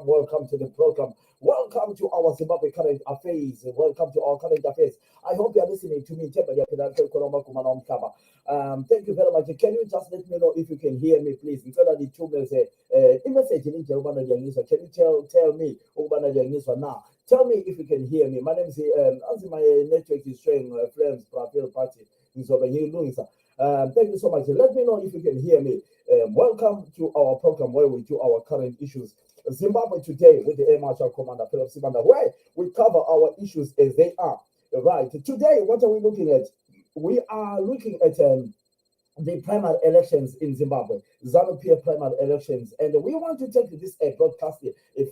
welcome to the program. Welcome to our Zimbabwe current affairs. Welcome to our current affairs. I hope you are listening to me. Thank you very much. Can you just let me know if you can hear me, please? Instead of the two message, message in can you tell me now? Tell me if you can hear me. My name is as my network is showing Flames Profile Party. Thank you so much. Let me know if you can hear me. Welcome to our program where we do our current issues. Zimbabwe Today with the Air Marshal Commander Philip Sibanda, where we cover our issues as they are. Right. Today, what are we looking at? We are looking at the primary elections in Zimbabwe, ZANU-PF primary elections, and we want to take this broadcast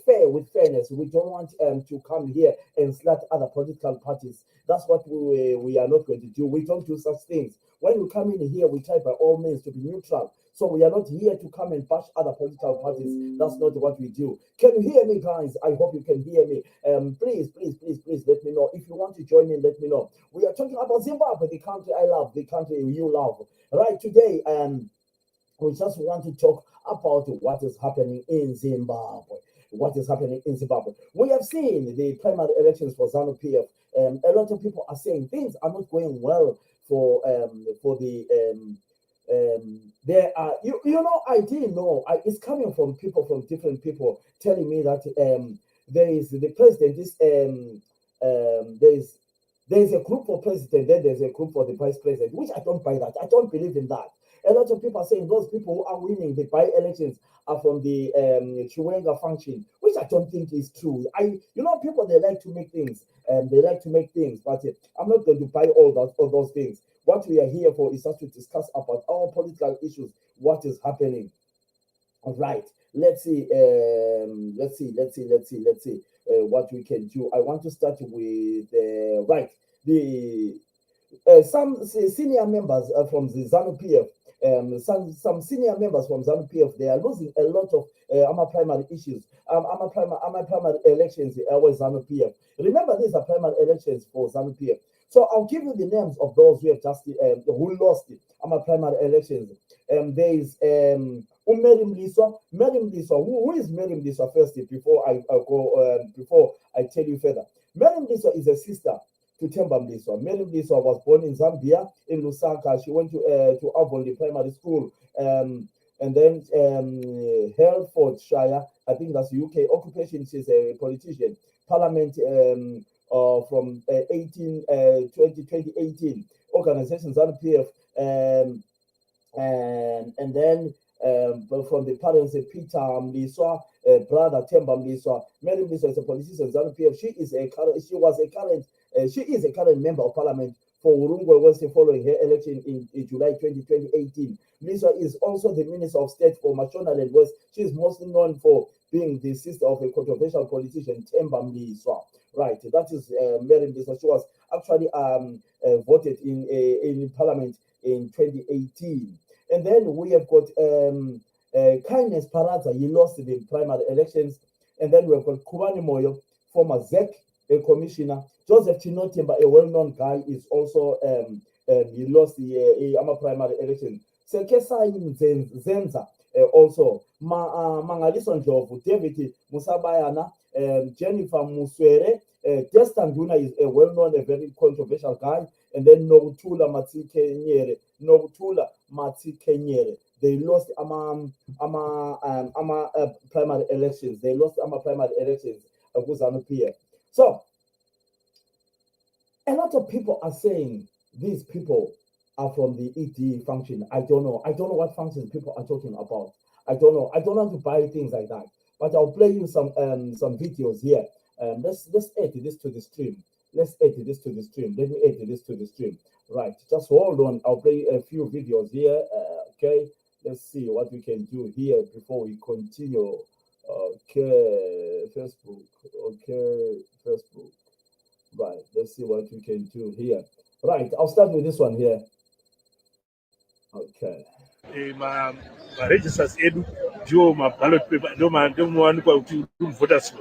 fair with fairness. We don't want to come here and slat other political parties. That's what we are not going to do. We don't do such things. When we come in here, we try by all means to be neutral. So we are not here to come and bash other political parties. That's not what we do. Can you hear me, guys? I hope you can hear me. Please, let me know. If you want to join in, let me know. We are talking about Zimbabwe, the country I love, the country you love. Right, today, we just want to talk about what is happening in Zimbabwe. What is happening in Zimbabwe? We have seen the primary elections for ZANU-PF. A lot of people are saying things are not going well for the there are I didn't know. It's coming from people, from different people, telling me that there is the president is there's a group for president, then there's a group for the vice president, which I don't buy that. I don't believe in that. A lot of people are saying those people who are winning the by-elections are from the Chiwenga function, which I don't think is true. People, they like to make things, but I'm not going to buy all those things. What we are here for is just to discuss about our political issues, what is happening. All right, let's see what we can do. I want to start with some senior members from the ZANU-PF. Some senior members from ZANU-PF, they are losing a lot of primary issues. Primary elections with ZANU-PF. Remember, these are primary elections for ZANU-PF. So I'll give you the names of those who have just who lost primary elections. There is Mary Mliswa. Mary Mliswa. Who is Mary Mliswa first? Before I go, before I tell you further, Mary Mliswa is a sister to Themba Mliswa. Mary Mliswa was born in Zambia, in Lusaka. She went to Avon Primary School, and then Hertfordshire, I think that's UK. Occupation, she's a politician. Parliament from 2018. Organizations ZANU-PF, and then from the parents, Peter Mliswa, brother Themba Mliswa. Mary Mliswa is a politician ZANU-PF. She is a current member of parliament for Urungwe West following her election in July 2018. Mliswa is also the Minister of State for Mashonaland West. She is mostly known for being the sister of a controversial politician, Themba Mliswa. Right, that is Mary Mliswa. She was actually voted in parliament in 2018. And then we have got Kindness Paradza. He lost the primary elections. And then we have got Kubani Moyo, former ZEC commissioner. Joseph Chinotemba, a well-known guy, is also he lost the primary election. Sekesai Zenza, also Mangaliso Ndlovu, David Musabayana, Jennifer Muswere, Destan Duna is a well-known, a very controversial guy, and then Nogutula Matikenyere. They lost primary elections. They lost primary elections of ZANU-PF. So a lot of people are saying these people are from the ED function. I don't know what functions people are talking about. I don't know how to buy things like that. But I'll play you some videos here. Let's add this to the stream. Let me add this to the stream. Right. Just hold on. I'll play a few videos here. Okay. Let's see what we can do here before we continue. Okay. Facebook. Right. Let's see what we can do here. Right. I'll start with this one here. Okay. Registers edu ndiwo ballot paper ndio muwanikwa kuti voters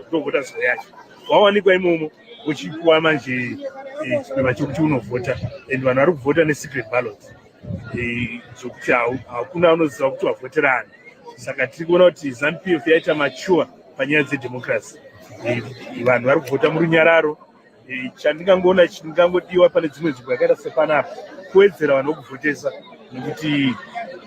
yacho wawanikwa imomo uchipuwa manje chipepa chekuti unovhota and vanhu vari kuvhota nesecret ballot zvokuti hakuna unoziva kuti wavhoterani. Saka tiri kuona kuti ZANU-PF yaita mature panyaya dzedhemokirasi. Vanhu vari kuvhota murunyararo. Chandingangoona chingangodiwa pane dzimwe nzvimbo yakaita sepanapa kuwedzera vanhu vokuvhotesa, nekuti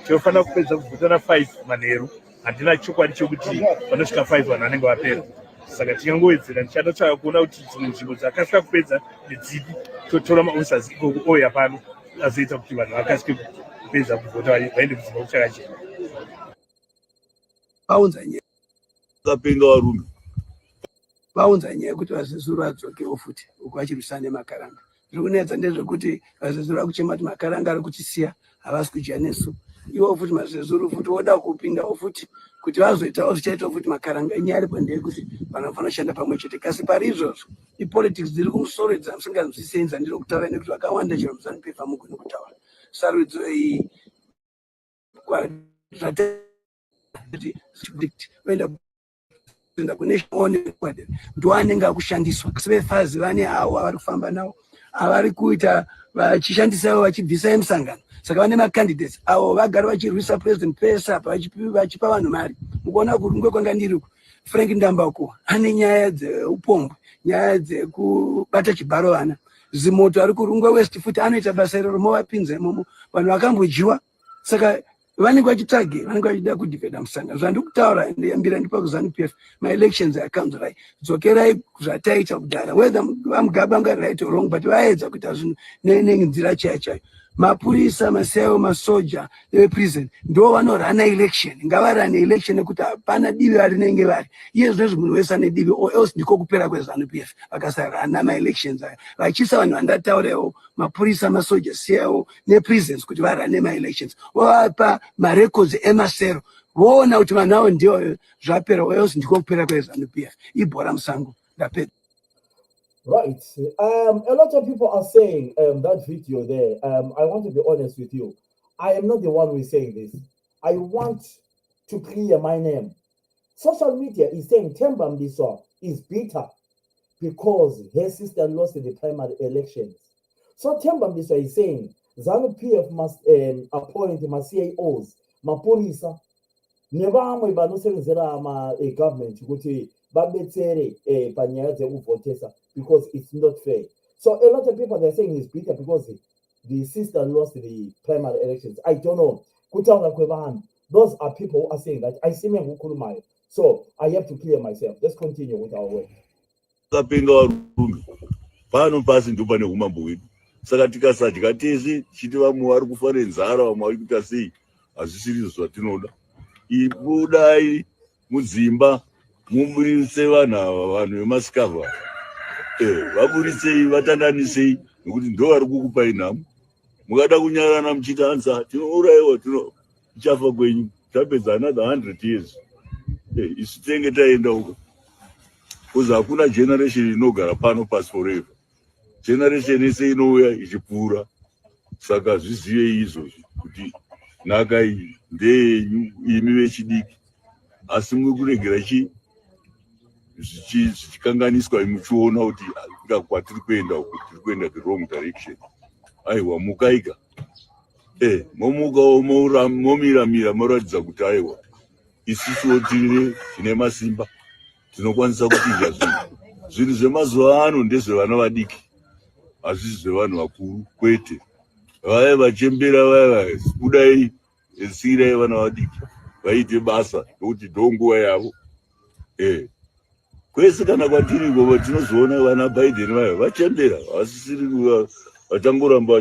tinofanira kupedza kuvhota na5 manheru. Handina chokwadi chokuti vanosvika 5 vanhu vanenge vapera. Saka tingangowedzera, ndichanotsvaka kuona kuti dzimwe nzvimbo dzakasvika kupedza nedzipi, totora maofisasi ikoko ouya pano azoita kuti vanhu vakasike kupedza kuvhota vaende kudzimba kuchakachena. Vaunza nyaya Kapenga varume vaunza nyaya yekuti Vasezuru adzokewo futi uku vachirwisana nemakaranga. Zviri kunetsa ndezvekuti Vasezuru akuchema kuti makaranga ari kuchisiya havasi kudya nesu. Iwo futi Masezuru futi voda kupindawo futi kuti vazoitawo zvichaitawo futi makaranga. Inyaya iripo ndeyekuti vanhu vanofana kushanda pamwe chete. Kasi pari izvozvo ipolitics dziri kumusoro dzamusinganzwisei ndiri kutaura nekuti vakawanda chero muZANU-PF hamugoni kutaura. Sarudzo iyi ndo anenge akushandiswa. Kasi vefazi vane avo avari kufamba navo avari kuita vachishandisawo vachibvisa musangano. Saka vane macandidates avo vagara vachirwisa president pesa vachipa vanhu mari. Mukuona kurungwe kwanga ndiriku Frank Ndambako ane nyaya dzeupombwe, nyaya dzekubata chibharo vana. Zimoto ari kurungwa West futi anoita basa iroro movapinza imomo vanhu vakambojiwa. Saka vanenge vachitsvage, vanenge vachida kudhivheda musangano. Zvandiri kutaura ndiyambira ndipa kuZANU-PF ma-elections account right. Dzokerai zvataita kudhara, whether vaMugabe anga right or wrong, but vaedza kuita zvinhu nenzira chaiyo chaiyo. Mapurisa, maSEO, masoja neveprison ndo vanorana election. Ngavarane election nekuti hapana divi rinenge vari. Iye zvinezvi munhu wese ane divi, or else ndiko kupera kweZANU-PF. Vakasarana ma-elections aya vachisa vanhu vandataurawo mapurisa, masoja, SEO neprisons kuti varane ma-elections. Vovapa marecords emasero voona kuti vanhu avo ndio zvapera, or else ndiko kupera kweZANU-PF. Ibhora musango ndapedza. Right. A lot of people are saying that video there. I want to be honest with you. I am not the one who is saying this. I want to clear my name. Social media is saying Themba Mliswa is bitter because her sister lost the primary elections. So Themba Mliswa is saying ZANU-PF must appoint my CIOs, mapolisa, nevamwe vanosevenzera government kuti babetsere panyaya dzekuvhotesa, because it's not fair. So a lot of people, they're saying he's bitter because the sister lost the primary elections. I don't know. Those are people who are saying that. I see me Mukulumayo. So I have to clear myself. Let's continue with our work. Kapenga varume pano pasi ndo pane umambo hwedu. Saka tikasadya tese chiti vamwe vari kufa nenzara, vamwe vari kuita sei, hazvisiri zvatinoda. Ibudai mudzimba muburitse vanhu ava, vanhu vemasikavha. Vaburisei, vatandanisei, nekuti ndo vari kukupai nhamo. Mukada kunyarana muchiti ansa tinourayiwa, tichafa kwenyu, tapedza another 100 years. Isu tenge taenda uko. Kuzi hakuna generation inogara pano pasi forever. Generation yese inouya ichipfuura. Saka zvizive izvozvi kuti nhaka iyi ndeyenyu imi vechidiki. Asi muri kuregera zvichikanganiswa muchiona kuti kwatiri kuenda uku tiri kuenda the wrong direction. Aiwa mukaika. Momukawo momiramira moratidza kuti aiwa isusuwo tine masimba tinokwanisa kuchinja zvinhu. Zvinhu zvemazuva ano ndezvevana vadiki, hazvisi zvevanhu vakuru kwete. Vaya vachembera vaya budai sirai vana vadiki vaite basa nokuti ndonguva yavo. Kwese kana kwatiriko tinozoona vana Biden vaya vachembera, vasisiri vachangoramba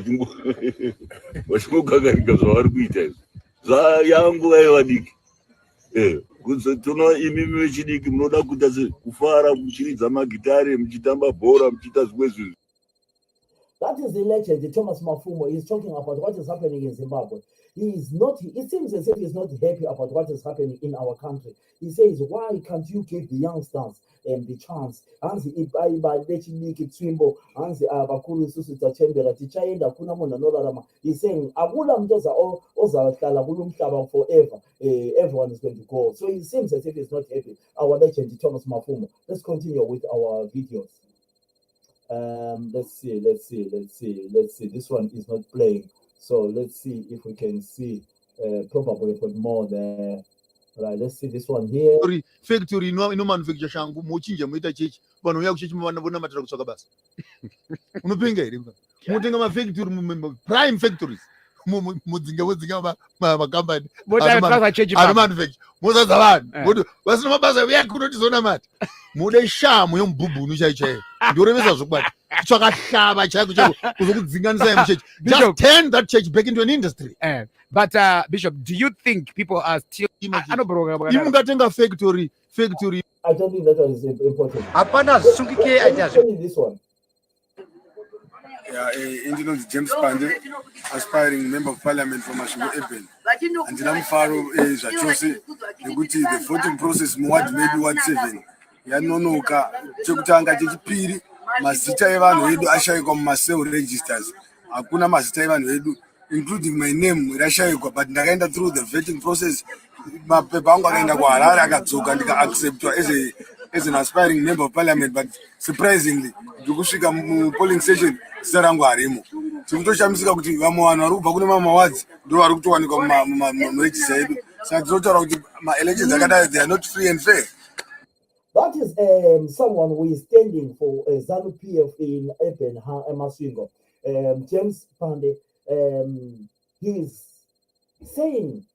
vachingogagarika zvavari kuita izvi. Yanguva yevadiki. Tino imimi vechidiki munoda kuita kufara muchiridza magitare, muchitamba bhora, muchiita zvimwe zvinhu. That is the legend. Thomas Mafumo is talking about what is happening in Zimbabwe. He is not, it seems as if he's not happy about what is happening in our country. He says, why can't you give the youngsters the chance? Hansi ibaiba lechimiki twimbo, hansi abakuru isusu tachembera tichaenda kuna mona norarama. He's saying akula mtoza ozalakala kulumhlaba forever. Everyone is going to go. So he seems as if he's not happy. Our legend Thomas Mafumo. Let's continue with our videos. Let's see. This one is not playing. So let's see if we can see probably put more there. Right, let's see this one here. Factory ino manufacture shangu muchinja muita chechi vanhu uya kuchechi vonamatira kutsvaka basa unopinga here munotenga mafactory prime factories mudzinga makambani anomanufacture mosadza vanhu vasina mabasa uya kunotizonamata mude shamu yomubhubhunu chaichaiyo ndiorevesa zvokwadi tsvakahlava chaiko chaiko kuzokudzinganisai muchechi just turn that church back into an industry. But Bishop, do you think people are still imungatenga factory I don't think that one is important. hapana zvisungike Let's tell you this one. Indinonzi James Pande, aspiring member of parliament from Masvingo Eben. Andina mufaro zvachose nekuti the voting process muward maybe ward 7 yanonoka. Chekutanga chechipiri mazita evanhu vedu ashayikwa mumasale registers. Hakuna mazita evanhu vedu including my name rashayikwa, but ndakaenda through the vetting process. Mapepa angu akaenda kuHarare akadzoka ndika acceptwa as an aspiring member of parliament, but surprisingly ndikusvika polling station zita rangu harimo. Tinotoshamisika kuti vamwe vanhu vari kubva kune mamwe wards ndo vari kutowanikwa muregister yedu. Saka tinotaura kuti ma-elections akadai they are not free and fair. That is someone who is standing for ZANU-PF in Eben, Masvingo. James Pande, he is saying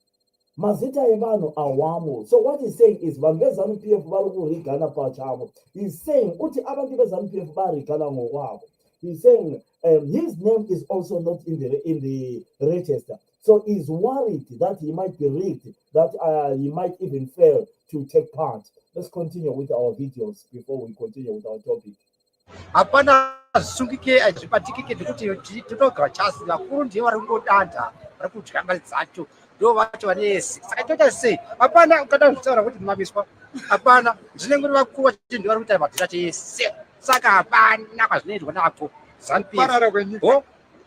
mazita evanhu awamo. So what he's saying is vanhu veZANU-PF vari kurigana pachavo. He's saying kuti abantu veZANU-PF varigana ngokwavo. He's saying his name is also not in the register. So he's worried that he might be rigged, that he might even fail to take part. Let's continue with our videos before we continue with our topic. hapana zvisungike hazvibatikike nekuti tinogara chasi vakuru ndiye vari kungodanta vari kudya mari dzacho ndo vacho vanese. Saka toita sei? Hapana ukada kutaura kuti ndimamiswa. Hapana zvinenge kuti vakuru vacho ndiye vari kuita madhira chese. Saka hapana kwazvinoitwa napo ZANU-PF. Ho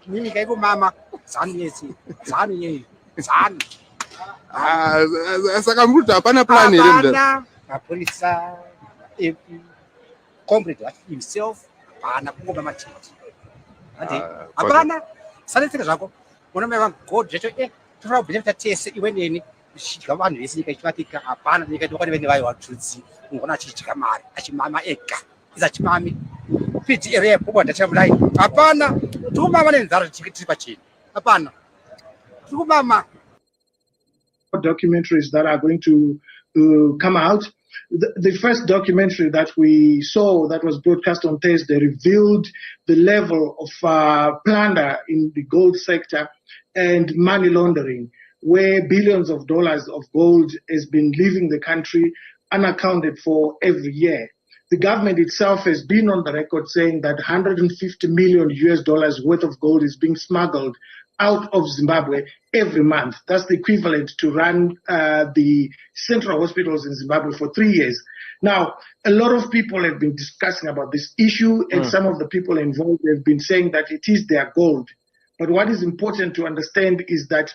mimi kaiko mama ZANU yese ZANU yeye ZANU. Saka mruta hapana plan here hapana mapurisa comrade himself hapana kungoma macheti. Hapana sanetseka zvako unomeva god zvecho tinoda kubhinya tese iwe neni chidya vanhu vese nyika ichivatika. Hapana nyika inokwani vene vayo vatudzi ungona achidya mari achimama ega izachimami PDL yepo ndachamulai. Hapana tikumama nenzara tiri pachini. Hapana tikumama. Documentaries that are going to come out. The first documentary that we saw that was broadcast on Thursday revealed the level of plunder in the gold sector and money laundering, where billions of dollars of gold has been leaving the country unaccounted for every year. The government itself has been on the record saying that $150 million worth of gold is being smuggled out of Zimbabwe every month. That's the equivalent to run the central hospitals in Zimbabwe for 3 years. Now, a lot of people have been discussing about this issue, and some of the people involved have been saying that it is their gold. But what is important to understand is that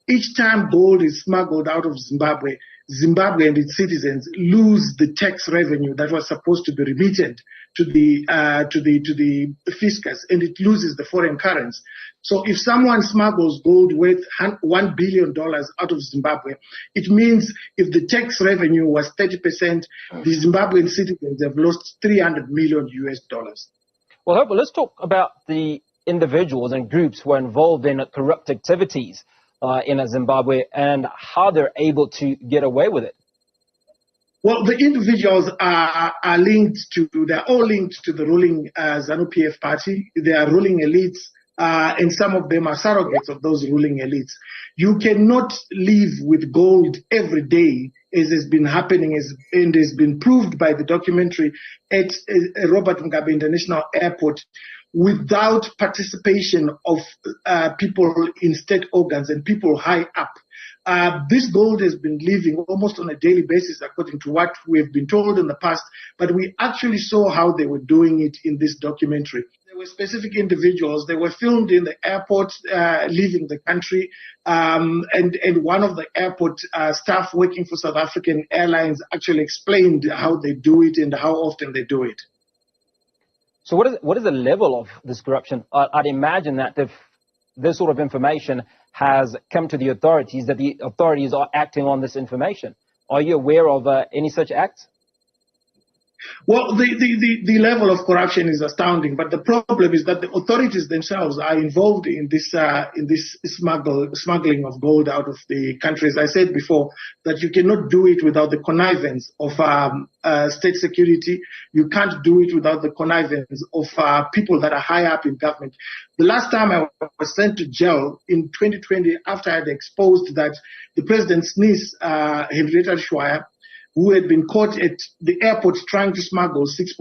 each time gold is smuggled out of Zimbabwe, Zimbabwe and its citizens lose the tax revenue that was supposed to be remitted to the fiscus, and it loses the foreign currency. So if someone smuggles gold worth $1 billion out of Zimbabwe, it means if the tax revenue was 30%, the Zimbabwean citizens have lost $300 million. Well, let's talk about the individuals and groups who are involved in corrupt activities in Zimbabwe and how they're able to get away with it. Well, the individuals are linked to, they're all linked to the ruling ZANU-PF party. They are ruling elites, and some of them are surrogates of those ruling elites. You cannot live with gold every day, as has been happening and has been proved by the documentary at Robert Mugabe International Airport, without participation of people in state organs and people high up. This gold has been leaving almost on a daily basis, according to what we have been told in the past, but we actually saw how they were doing it in this documentary. There were specific individuals, they were filmed in the airport leaving the country, and one of the airport staff working for South African Airlines actually explained how they do it and how often they do it. So what is the level of this corruption? I'd imagine that if this sort of information has come to the authorities, that the authorities are acting on this information. Are you aware of any such acts? Well, the level of corruption is astounding, but the problem is that the authorities themselves are involved in this smuggling of gold out of the country. As I said before, that you cannot do it without the connivance of state security. You can't do it without the connivance of people that are high up in government. The last time I was sent to jail in 2020, after I had exposed that the president's niece, Henrietta Schweier, who had been caught at the airport trying to smuggle 6.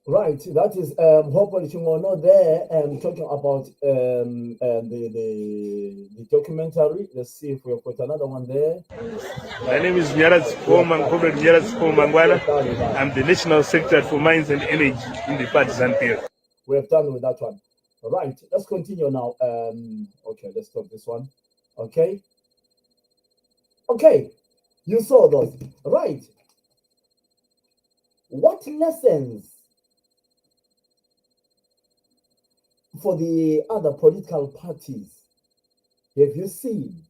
Right, that is hopefully Chingono there talking about the documentary. Let's see if we've got another one there. My name is Nyaraz Comrade Nyaraz Mangwana. I'm the National Secretary for Mines and Energy in the partisan period. We have done with that one. All right, let's continue now. Okay, let's stop this one. Okay. Okay, you saw those, right? What lessons for the other political parties have you seen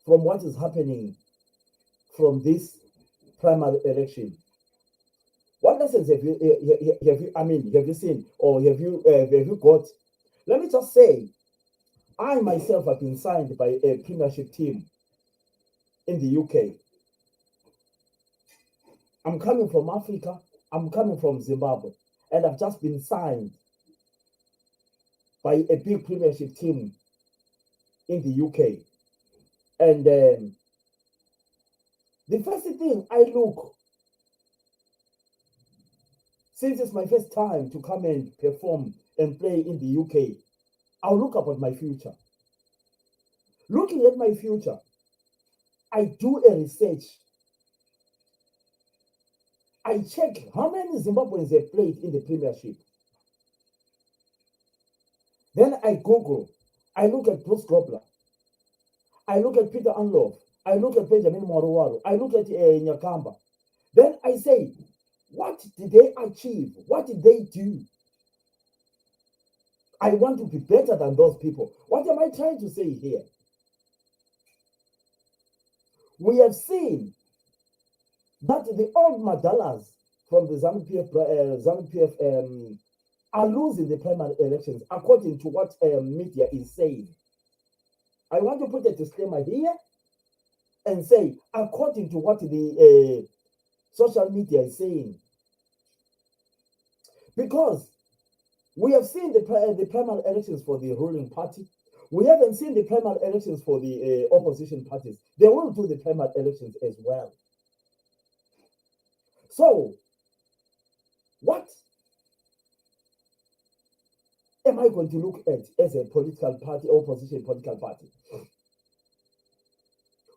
from what is happening from this primary election? What lessons have you seen, or have you got? Let me just say, I myself have been signed by a premiership team in the UK. I'm coming from Africa. I'm coming from Zimbabwe, and I've just been signed by a big premiership team in the UK. And the first thing I look, since it's my first time to come and perform and play in the UK, I'll look about my future. Looking at my future, I do a research. I check how many Zimbabweans have played in the premiership. Then I Google. I look at Bruce Grobler. I look at Peter Anlov. I look at Benjamin Mwaruwaru. I look at Nyakamba. Then I say, what did they achieve? What did they do? I want to be better than those people. What am I trying to say here? We have seen that the old Madalas from the ZANU-PF are losing the primary elections according to what media is saying. I want to put a disclaimer here and say, according to what the social media is saying. Because we have seen the primary elections for the ruling party. We haven't seen the primary elections for the opposition parties. They will do the primary elections as well. So, what am I going to look at as a political party, opposition political party?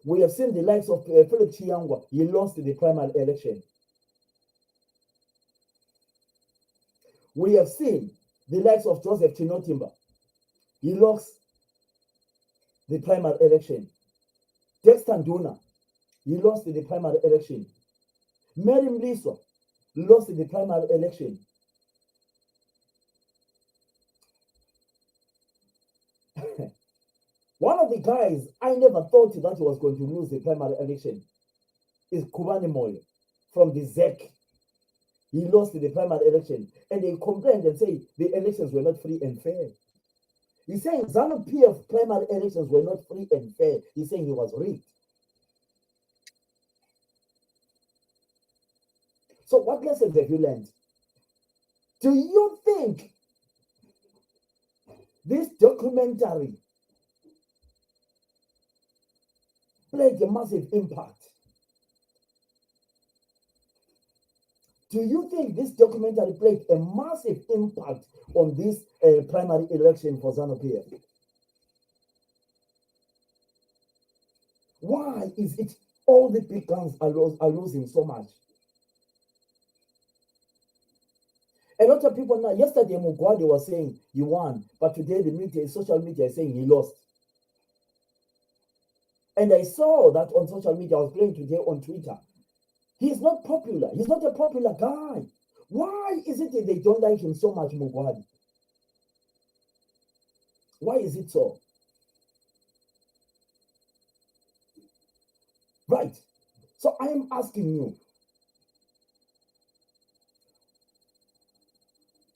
We have seen the likes of Philip Chiangwa. He lost the primary election. We have seen the likes of Joseph Chinotimba. He lost the primary election. Dexter Nduna, he lost the primary election. Mary Mliswa lost the primary election. One of the guys I never thought that he was going to lose the primary election is Kubani Moyo from the ZEC. He lost the primary election, and they complained and say the elections were not free and fair. He's saying ZANU-PF primary elections were not free and fair. He's saying he was rigged. So what lessons have you learned? Do you think this documentary played a massive impact? Do you think this documentary played a massive impact on this primary election for ZANU-PF? Why is it all the big guns are losing so much? A lot of people now, yesterday Mugwadi was saying he won, but today the media, social media is saying he lost. And I saw that on social media, I was playing today on Twitter. He's not popular. He's not a popular guy. Why is it that they don't like him so much, Mugwadi? Why is it so? Right. So I am asking you,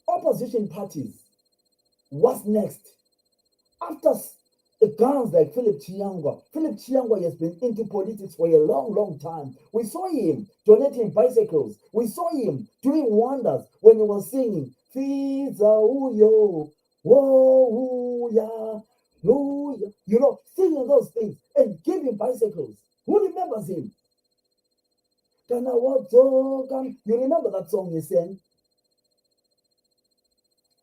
opposition parties, what's next? After guns like Philip Chiangwa has been into politics for a long, long time. We saw him donating bicycles. We saw him doing wonders when he was singing, Fiza Uyo, Wo Uya, Uya, you know, singing those things and giving bicycles. Who remembers him? You remember that song he sang?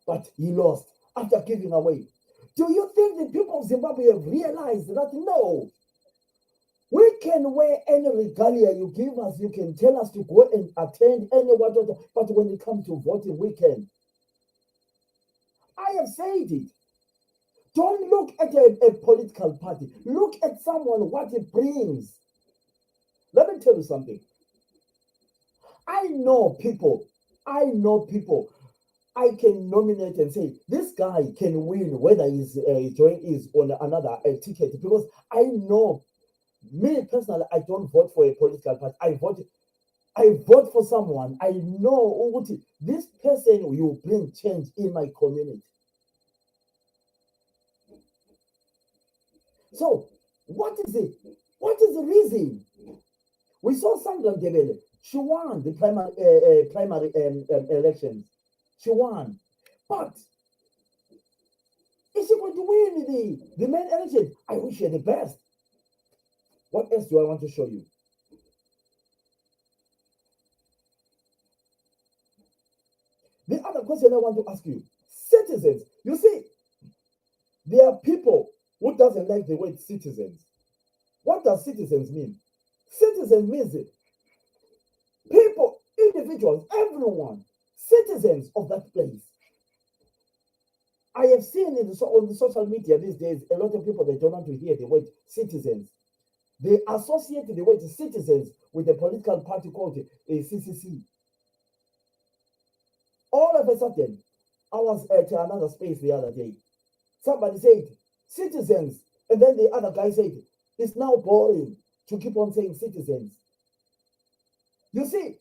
But he lost after giving away. Do you think the people of Zimbabwe have realized that no, we can wear any regalia you give us, you can tell us to go and attend any whatever, but when it comes to voting, we can. I have said it. Don't look at a political party. Look at someone, what it brings. Let me tell you something. I know people I can nominate and say this guy can win whether he's on another ticket, because I know, me personally, I don't vote for a political party. I vote for someone I know this person will bring change in my community. So what is it? What is the reason? We saw Sandra Ndebele. She won the primary elections. She won. But is she going to win the main election? I wish her the best. What else do I want to show you? The other question I want to ask you, citizens. You see, there are people who doesn't like the word citizens. What does citizens mean? Citizens means it. People, individuals, everyone, citizens of that place. I have seen on the social media these days, a lot of people, they don't want to hear the word citizens. They associate the word citizens with a political party called a CCC. All of a sudden, I was at another space the other day. Somebody said, citizens. And then the other guy said, it's now boring to keep on saying citizens. You see,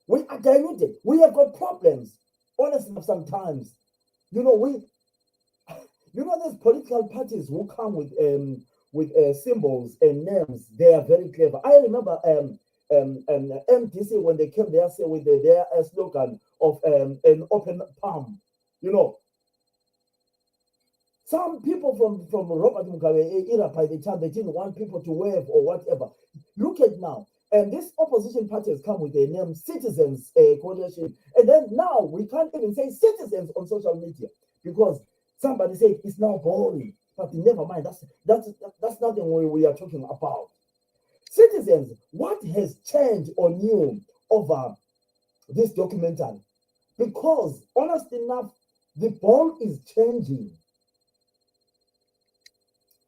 we are diluted. We have got problems. Honestly, sometimes, these political parties who come with symbols and names, they are very clever. I remember MDC when they came there with their slogan of an open palm. Some people from Robert Mugabe era, by the time they didn't want people to wave or whatever. Look at now. And this opposition party has come with the name Citizens Coalition. And then now we can't even say citizens on social media because somebody said it's now boring. But never mind, that's nothing we are talking about. Citizens, what has changed on you over this documentary? Because honestly enough, the ball is changing.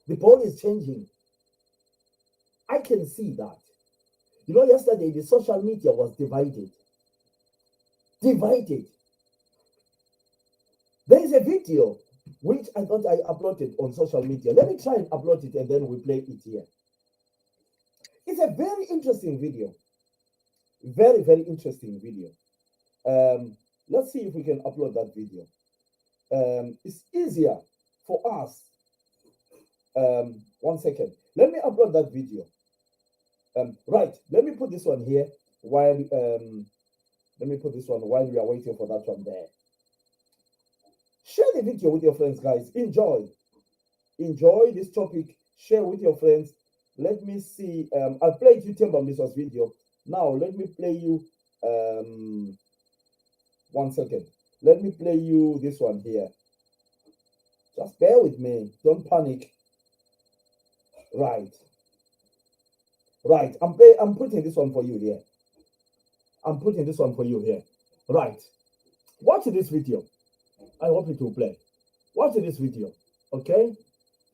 The ball is changing. I can see that. Yesterday the social media was divided. Divided. There is a video which I thought I uploaded on social media. Let me try and upload it and then we play it here. It's a very interesting video. Very, very interesting video. Let's see if we can upload that video. It's easier for us. 1 second. Let me upload that video. Right. Let me put this one here while we are waiting for that one there. Share the video with your friends, guys. Enjoy this topic. Share with your friends. Let me see. I played you Themba Mliswa's video. Now let me play you 1 second. Let me play you this one here. Just bear with me. Don't panic. Right. I'm putting this one for you here. I'm putting this one for you here. Right. Watch this video. I hope it will play. Watch this video. Okay.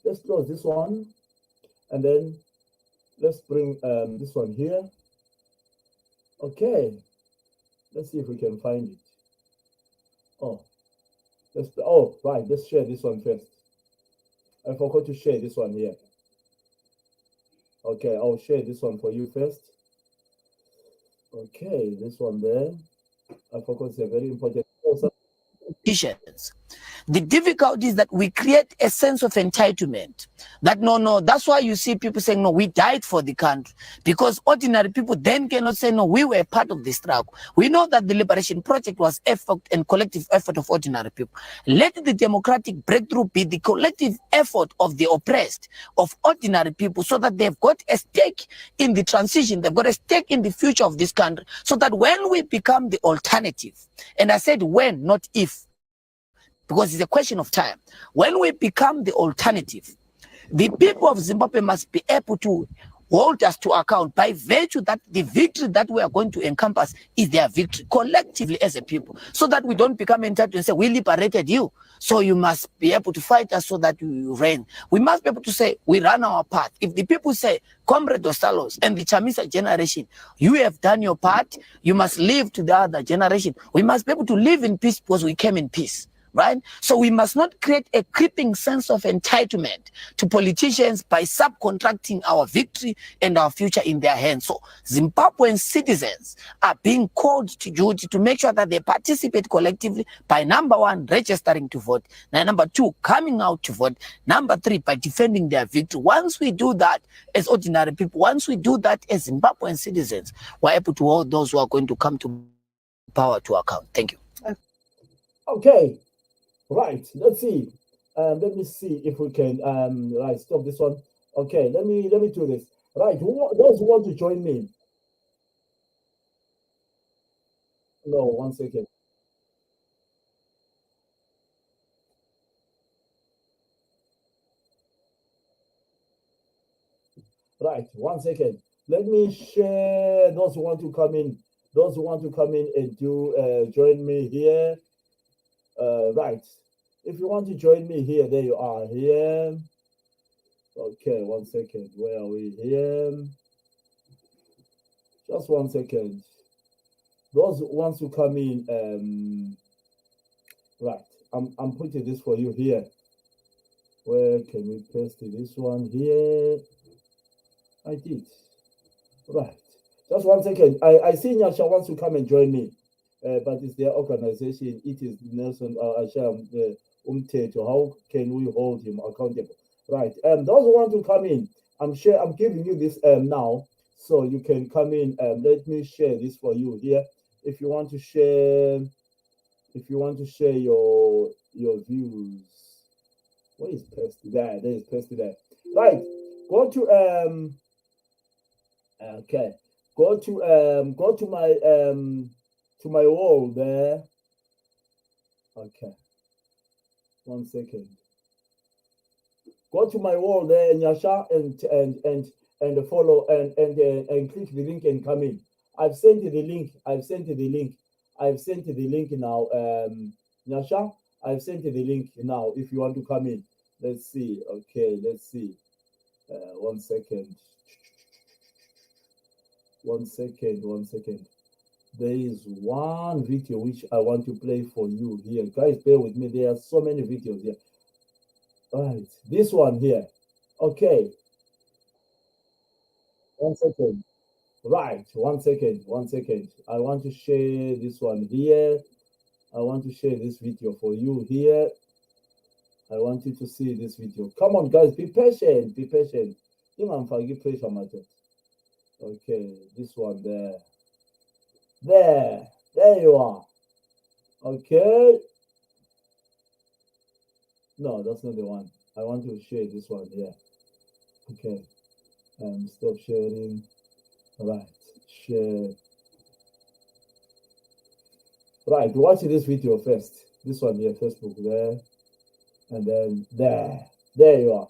Let's close this one. And then let's bring this one here. Okay. Let's see if we can find it. Right. Let's share this one first. I forgot to share this one here. Okay, I'll share this one for you first. Okay, this one there. I forgot it's a very important. Politicians. The difficulty is that we create a sense of entitlement. That no, that's why you see people saying, no, we died for the country. Because ordinary people then cannot say, no, we were part of the struggle. We know that the Liberation Project was effort and collective effort of ordinary people. Let the democratic breakthrough be the collective effort of the oppressed, of ordinary people, so that they've got a stake in the transition, they've got a stake in the future of this country, so that when we become the alternative, and I said when, not if, because it's a question of time. When we become the alternative, the people of Zimbabwe must be able to hold us to account by virtue that the victory that we are going to encompass is their victory collectively as a people, so that we don't become entitled and say, we liberated you, so you must be able to fight us so that you reign. We must be able to say, we run our path. If the people say, Comrade Dos Santos and the Chamisa generation, you have done your part, you must live to the other generation. We must be able to live in peace because we came in peace. Right? So we must not create a creeping sense of entitlement to politicians by subcontracting our victory and our future in their hands. So Zimbabwean citizens are being called to duty to make sure that they participate collectively by, number one, registering to vote, and number two, coming out to vote, number three, by defending their victory. Once we do that as ordinary people, once we do that as Zimbabwean citizens, we're able to hold those who are going to come to power to account. Thank you. Okay. Right, let's see. Let me see if we can right, stop this one. Okay, let me do this. Right, those who want to join me. No, 1 second. Right, 1 second. Let me share those who want to come in. Those who want to come in and do join me here. Right. If you want to join me here, there you are here. Okay, 1 second. Where are we here? Just 1 second. Those ones who come in, right. I'm putting this for you here. Where can we paste this one here? I did. Right. Just 1 second. I see Nyasha wants to come and join me. But it's their organization. It is Nelson Asham Umteto. How can we hold him accountable? Right. Those who want to come in, I'm giving you this now, so you can come in. Let me share this for you here. If you want to share, your views, where is pasted there? There is pasted there. Right. Go to okay. Go to my wall there. Okay. 1 second. Go to my wall there, Nyasha, and follow and click the link and come in. I've sent you the link. I've sent you the link now. Nyasha, I've sent you the link now if you want to come in. Let's see. Okay, let's see. 1 second. 1 second. 1 second. There is one video which I want to play for you here. Guys, bear with me. There are so many videos here. All right, this one here. Okay. 1 second. Right, 1 second. 1 second. I want to share this one here. I want to share this video for you here. I want you to see this video. Come on, guys, be patient. Be patient. Okay, this one there. There you are. Okay. No, that's not the one. I want to share this one here. Okay. Stop sharing. Right. Share. Right. Watch this video first. This one here, Facebook there. And then there. There you are.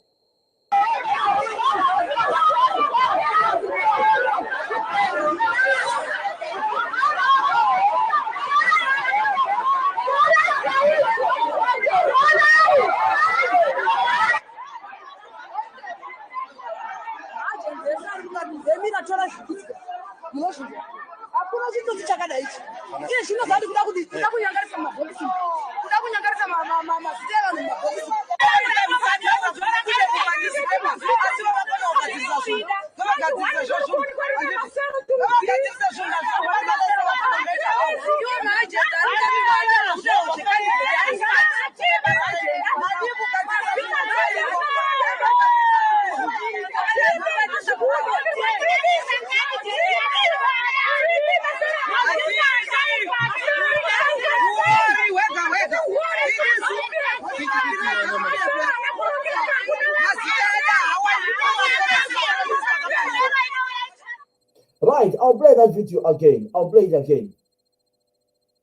Right, I'll play that video again. I'll play it again.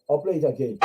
I'll play it again.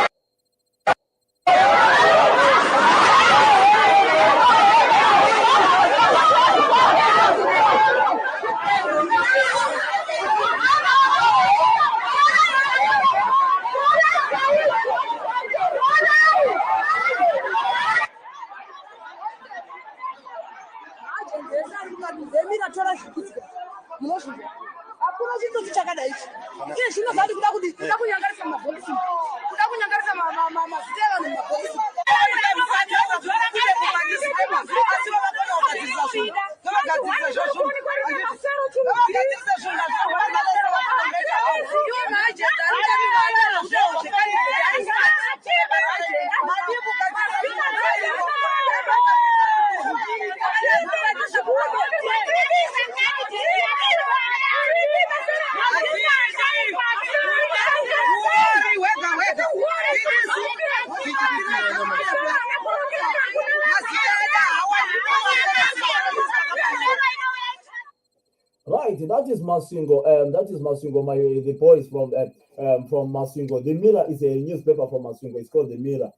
Right, that is Masingo. That is Masingo. The boys from Masingo. The Mirror is a newspaper from Masingo. It's called The Mirror.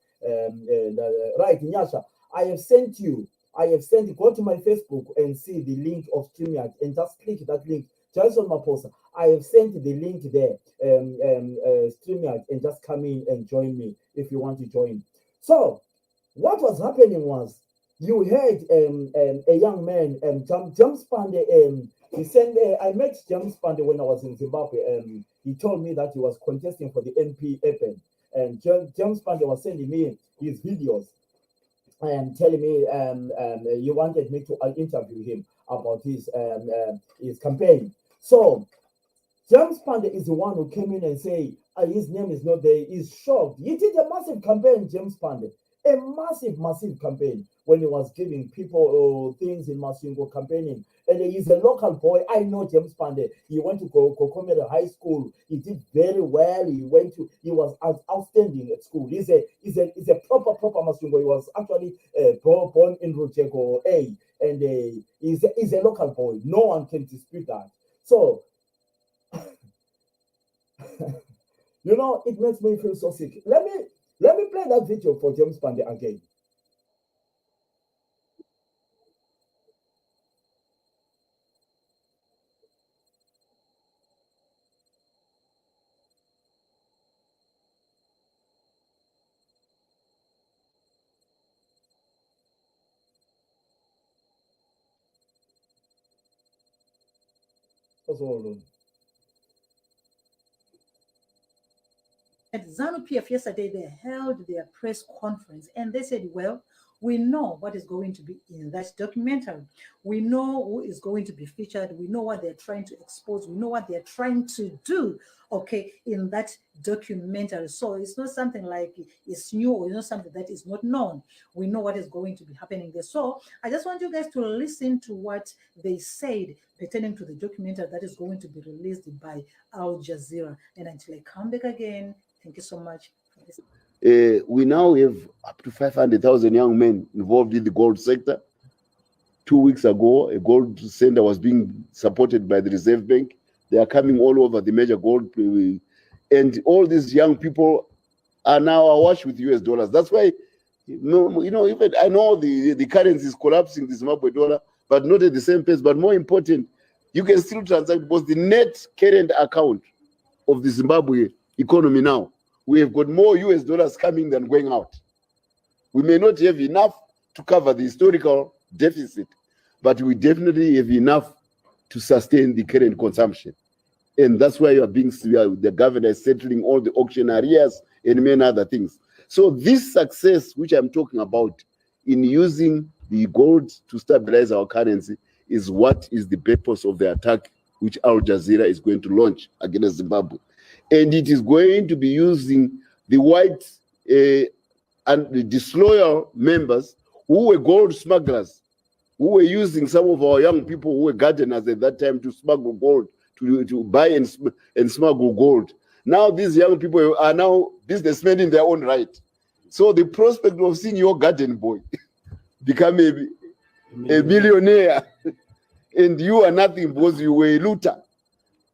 Right, Nyasha, I have sent. Go to my Facebook and see the link of StreamYard and just click that link. Just on my poster, I have sent the link there. StreamYard, and just come in and join me if you want to join. So, what was happening was you had a young man, James Pande. He sent. I met James Pande when I was in Zimbabwe. He told me that he was contesting for the MP Epen, and James Pande was sending me his videos and telling me he wanted me to interview him about his campaign. So James Pande is the one who came in and say his name is not there. He's shocked. He did a massive campaign, James Pande, a massive campaign when he was giving people things in Masingo campaigning. And he's a local boy. I know James Pande. He went to Kokomere High School. He did very well. He was outstanding at school. He's a proper Masingo. He was actually born in Rutsheko A, and he's a local boy. No one can dispute that. So, it makes me feel so sick. Let me play that video for James Pande again. At ZANU-PF yesterday, they held their press conference and they said, well, we know what is going to be in that documentary. We know who is going to be featured. We know what they're trying to expose. We know what they're trying to do, in that documentary. So it's not something like it's new or something that is not known. We know what is going to be happening there. So I just want you guys to listen to what they said pertaining to the documentary that is going to be released by Al Jazeera. And until I come back again, thank you so much for this. We now have up to 500,000 young men involved in the gold sector. 2 weeks ago, a gold center was being supported by the Reserve Bank. They are coming all over the major gold, and all these young people are now awash with US dollars. That's why, even I know the currency is collapsing, the Zimbabwe dollar, but not at the same pace. But more important, you can still transact because the net current account of the Zimbabwe economy now, we have got more US dollars coming than going out. We may not have enough to cover the historical deficit, but we definitely have enough to sustain the current consumption. And that's why the governor is settling all the auction arrears and many other things. So this success, which I'm talking about in using the gold to stabilize our currency, is what is the purpose of the attack which Al Jazeera is going to launch against Zimbabwe. And it is going to be using the white and the disloyal members who were gold smugglers, who were using some of our young people who were gardeners at that time to smuggle gold, to buy and smuggle gold. Now these young people are now businessmen in their own right. So the prospect of seeing your garden boy become a millionaire and you are nothing because you were a looter.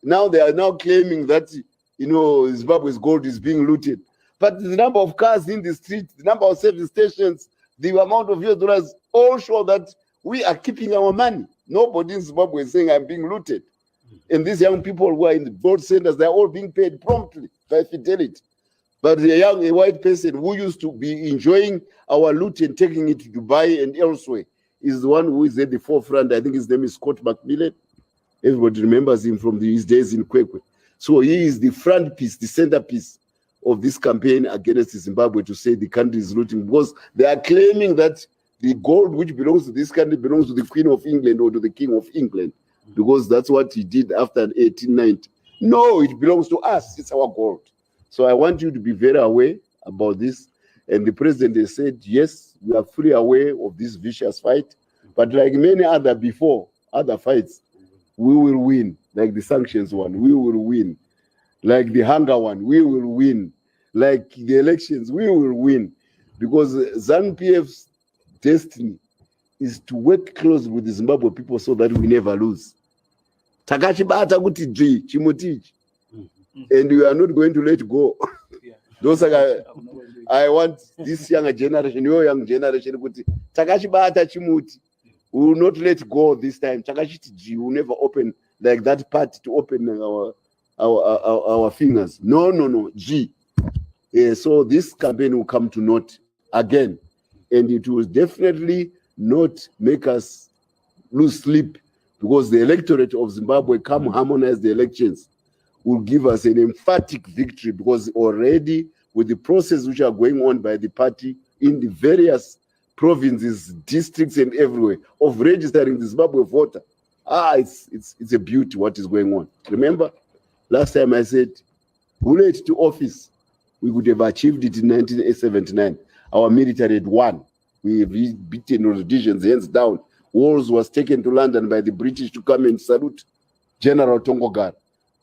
Now they are now claiming that, you know, Zimbabwe's gold is being looted. But the number of cars in the street, the number of service stations, the amount of US dollars all show that we are keeping our money. Nobody in Zimbabwe is saying I'm being looted. And these young people who are in the gold centers, they're all being paid promptly by Fidelity. But a white person who used to be enjoying our loot and taking it to Dubai and elsewhere is the one who is at the forefront. I think his name is Scott Macmillan. Everybody remembers him from his days in Kwekwe. So he is the front piece, the centerpiece of this campaign against Zimbabwe to say the country is looting, because they are claiming that the gold which belongs to this country belongs to the Queen of England or to the King of England, because that's what he did after 1890. No, it belongs to us. It's our gold. So I want you to be very aware about this. And the president has said, yes, we are fully aware of this vicious fight. But like many other fights, we will win. Like the sanctions one, we will win. Like the hunger one, we will win. Like the elections, we will win. Because ZANU-PF's destiny is to work closely with the Zimbabwe people so that we never lose. Takachibata kuti G, chimutichi. And we are not going to let go. Those are, I want this younger generation, your young generation, Takachibata chimuti. We will not let go this time. Takachiti G will never open like that part to open our fingers. No, G. So this campaign will come to naught again. And it will definitely not make us lose sleep, because the electorate of Zimbabwe come harmonize the elections will give us an emphatic victory, because already with the process which are going on by the party in the various provinces, districts and everywhere of registering the Zimbabwe voter, it's a beauty what is going on. Remember, last time I said, bullet to office, we could have achieved it in 1979. Our military had won. We beaten Rhodesians hands down. Walls was taken to London by the British to come and salute General Tongogara.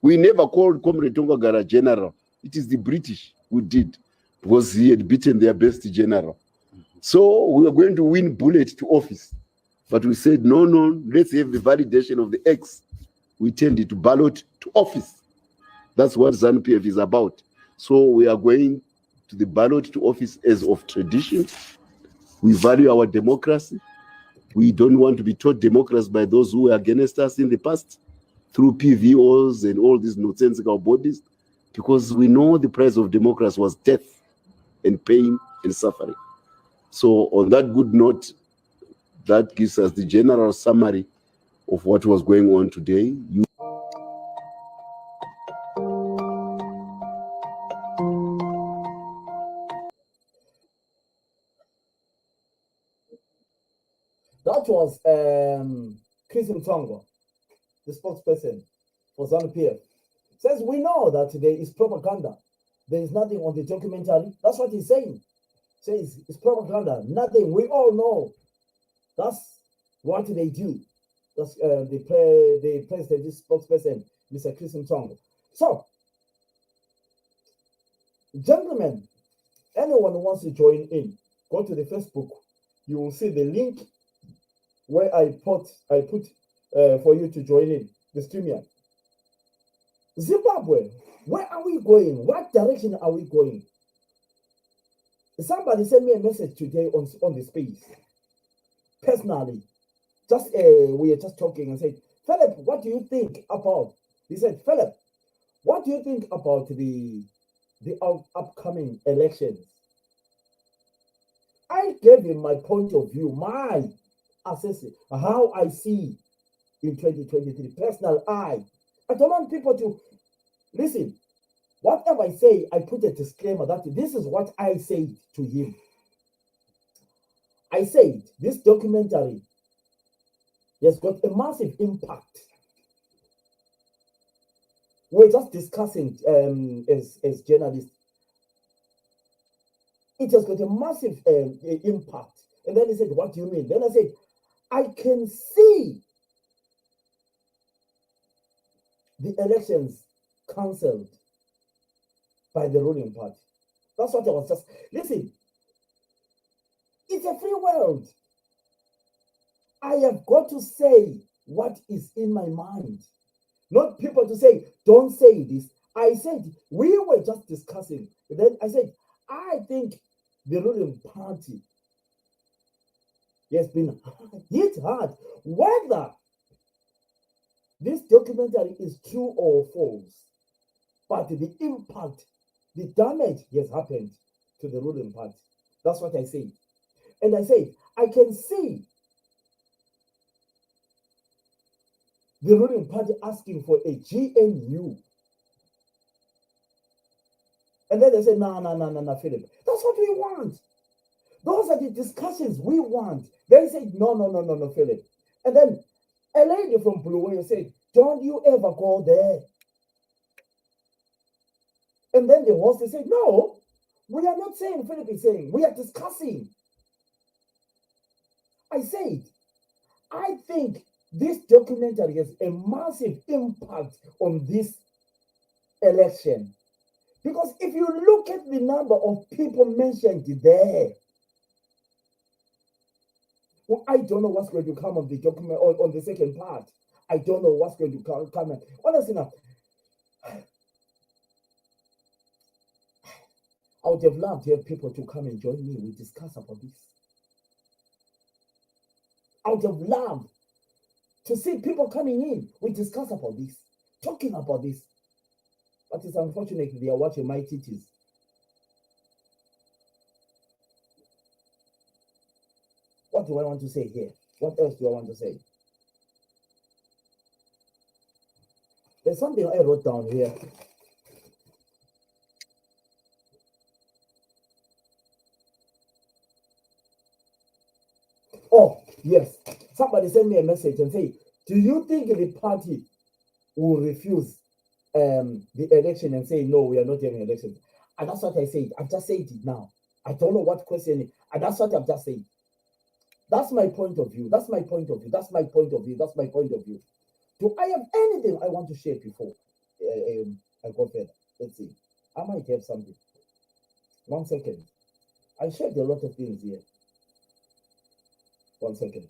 We never called Comrade Tongogara general. It is the British who did, because he had beaten their best general. So we were going to win bullet to office. But we said, no, let's have the validation of the X. We turned it to ballot to office. That's what ZANU-PF is about. So we are going to the ballot to office as of tradition. We value our democracy. We don't want to be taught democracy by those who were against us in the past through PVOs and all these nonsensical bodies, because we know the price of democracy was death and pain and suffering. So on that good note, that gives us the general summary of what was going on today. That was Chris Mtongo, the spokesperson for ZANU-PF. Says, we know that there is propaganda. There is nothing on the documentary. That's what he's saying. Says it's propaganda, nothing. We all know. That's what they do. That's the president, this spokesperson, Mr. Chris Mtongo. So, gentlemen, anyone who wants to join in, go to the Facebook. You will see the link where I put for you to join in the stream. Zimbabwe, where are we going? What direction are we going? Somebody sent me a message today on the space. Personally, just we are just talking and said, Philip, what do you think about? He said, Philip, what do you think about the upcoming elections? I gave him my point of view, my assessment, how I see in 2023. Personal I don't want people to listen. Whatever I say, I put a disclaimer that this is what I said to him. I said this documentary, has got a massive impact. We're just discussing as journalists. It has got a massive impact. And then he said, what do you mean? Then I said, I can see the elections cancelled by the ruling party. That's what I was just, listen, it's a free world. I have got to say what is in my mind. Not people to say, don't say this. I said, we were just discussing. Then I said, I think the ruling party has been hit hard. Whether this documentary is true or false, but the impact, the damage has happened to the ruling party. That's what I say. And I say, I can see the ruling party asking for a GNU. And then they say, no, Philip. That's what we want. Those are the discussions we want. They say, no, Philip. And then a lady from Blue Whale said, don't you ever go there. And then the host said, no, we are not saying Philip is saying, we are discussing. I said, I think this documentary has a massive impact on this election. Because if you look at the number of people mentioned there, well, I don't know what's going to come on the document on the second part. I don't know what's going to come. Honestly enough, I would have loved to have people to come and join me. We discuss about this. I would have loved to see people coming in. We discuss about this, talking about this. But it's unfortunate they are watching my titties. What do I want to say here? What else do I want to say? There's something I wrote down here. Oh, yes. Somebody sent me a message and say, do you think the party will refuse the election and say, no, we are not having elections? And that's what I said. I've just said it now. I don't know what question, and that's what I've just said. That's my point of view. That's my point of view. That's my point of view. That's my point of view. Do I have anything I want to share before I go further? Let's see. I might have something. 1 second. I shared a lot of things here. 1 second.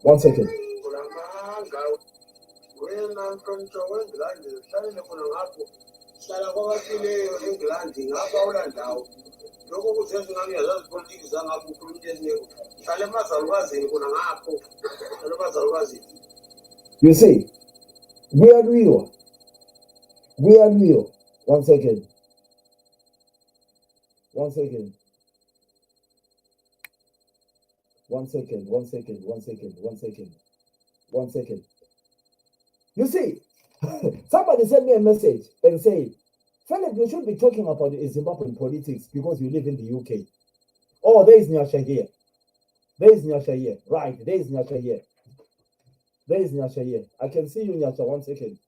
One second. You see, we are real. We are real. 1 second. 1 second. 1 second. 1 second. 1 second. 1 second. 1 second. You see, somebody sent me a message and said, Philip, you should be talking about Zimbabwean politics because you live in the UK. Oh, there is Nyasha here. There is Nyasha here. Right, there is Nyasha here. There is Nyasha here. I can see you, Nyasha. 1 second.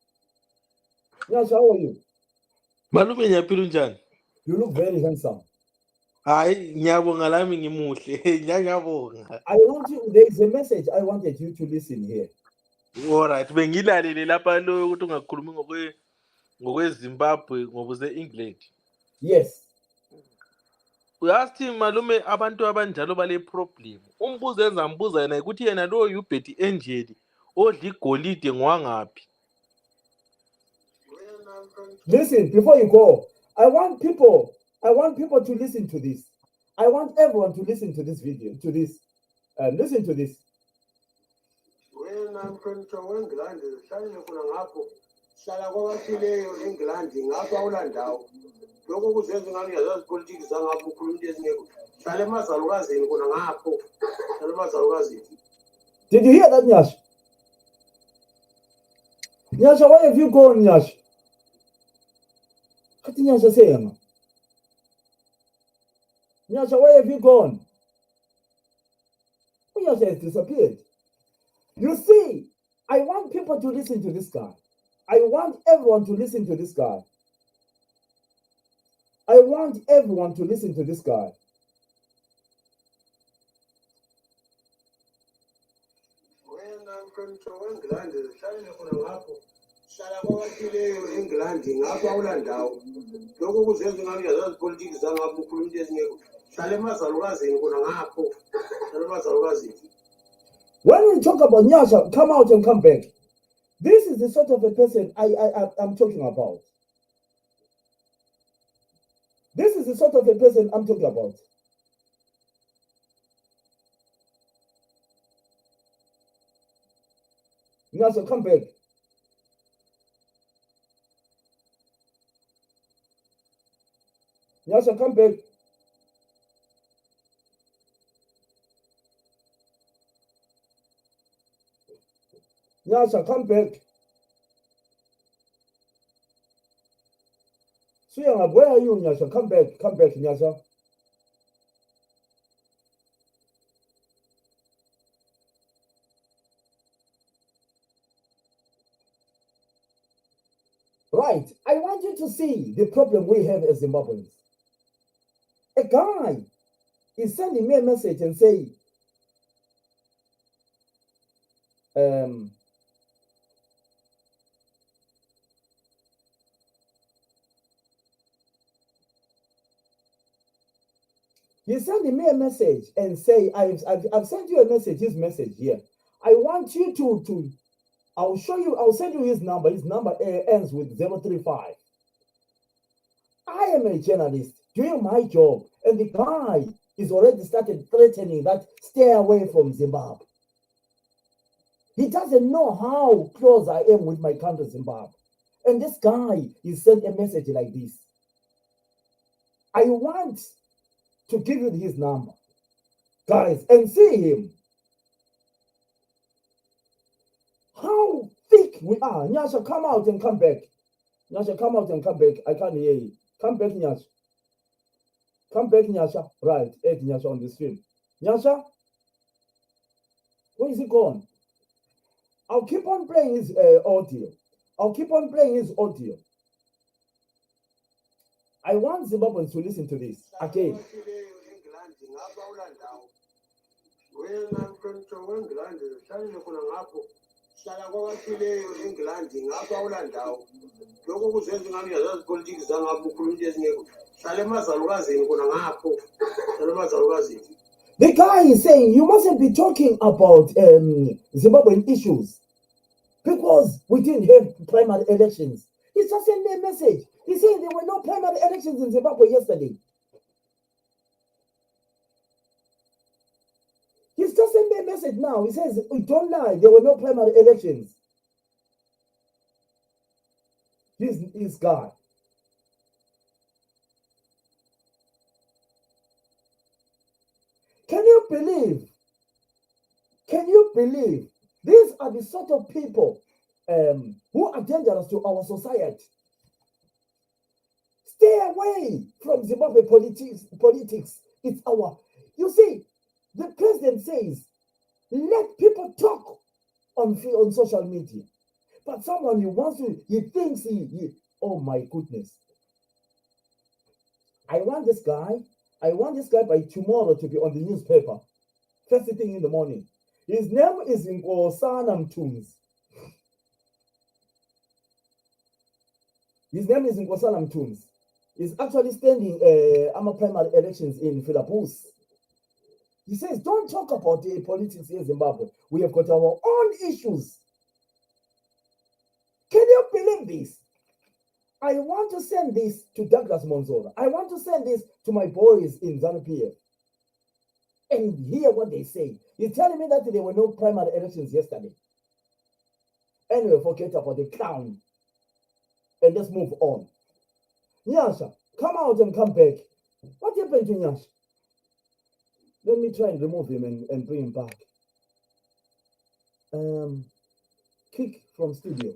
Nyasha, how are you? Malume nyaphila unjani? You look very handsome. Hayi ngiyabonga lami ngimuhle. Ngiyabonga. I want you, there is a message I wanted you to listen here. Alright, bengilalele lapha lo ukuthi ungakhulumi ngokweZimbabwe ngokuze England. Yes. Uyazi malume abantu abanjalo bale problem. Umbuzo enzambuza yena ukuthi yena lo Hubert Angel odla igolide ngwangaphi. Listen, before you go, I want people to listen to this. I want everyone to listen to this video, to this. Listen to this. Did you hear that, Nyash? Nyasha, where have you gone, Nyasha? What did Nyasha say? Nyasha, where have you gone? Nyasha has disappeared. You see, I want people to listen to this guy. I want everyone to listen to this guy. I want everyone to listen to this guy. When we talk about Nyasha, come out and come back. This is the sort of a person I'm talking about. This is the sort of a person I'm talking about. Nyasha, come back. Nyasha, come back. Nyasha, come back. Suyanga, where are you, Nyasha? Come back, Nyasha. Right. I want you to see the problem we have as Zimbabweans. A guy is sending me a message and saying, he's sending me a message and say, I've sent you a message, his message here. I want you to I'll send you his number. His number ends with 035. I am a journalist doing my job, and the guy is already started threatening that stay away from Zimbabwe. He doesn't know how close I am with my country, Zimbabwe. And this guy is sent a message like this. I want to give you his number, guys, and see him. How thick we are. Nyasha, come out and come back. Nyasha, come out and come back. I can't hear you. Come back, Nyasha. Come back, Nyasha. Right, add Nyasha on the stream. Nyasha? Where is he gone? I'll keep on playing his audio. I'll keep on playing his audio. I want Zimbabweans to listen to this again. The guy is saying you mustn't be talking about Zimbabwean issues because we didn't have primary elections. He's just sent me a message. He's saying there were no primary elections in Zimbabwe yesterday. He's just sent me a message now. He says, don't lie, there were no primary elections. This guy. Can you believe? Can you believe? These are the sort of people who are dangerous to our society. Stay away from Zimbabwe politics. It's our, you see, the president says, let people talk on social media. But someone he thinks oh my goodness. I want this guy by tomorrow to be on the newspaper. First thing in the morning. His name is Nkosana Mthunzi. His name is Nkosana Mthunzi. He's actually standing our primary elections in Philippines. He says, don't talk about the politics in Zimbabwe. We have got our own issues. Can you believe this? I want to send this to Douglas Monzora. I want to send this to my boys in ZANU-PF and hear what they say. He's telling me that there were no primary elections yesterday. Anyway, forget about the clown and let's move on. Nyasha, come out and come back. What happened to Nyasha? Let me try and remove him and bring him back. Kick from studio.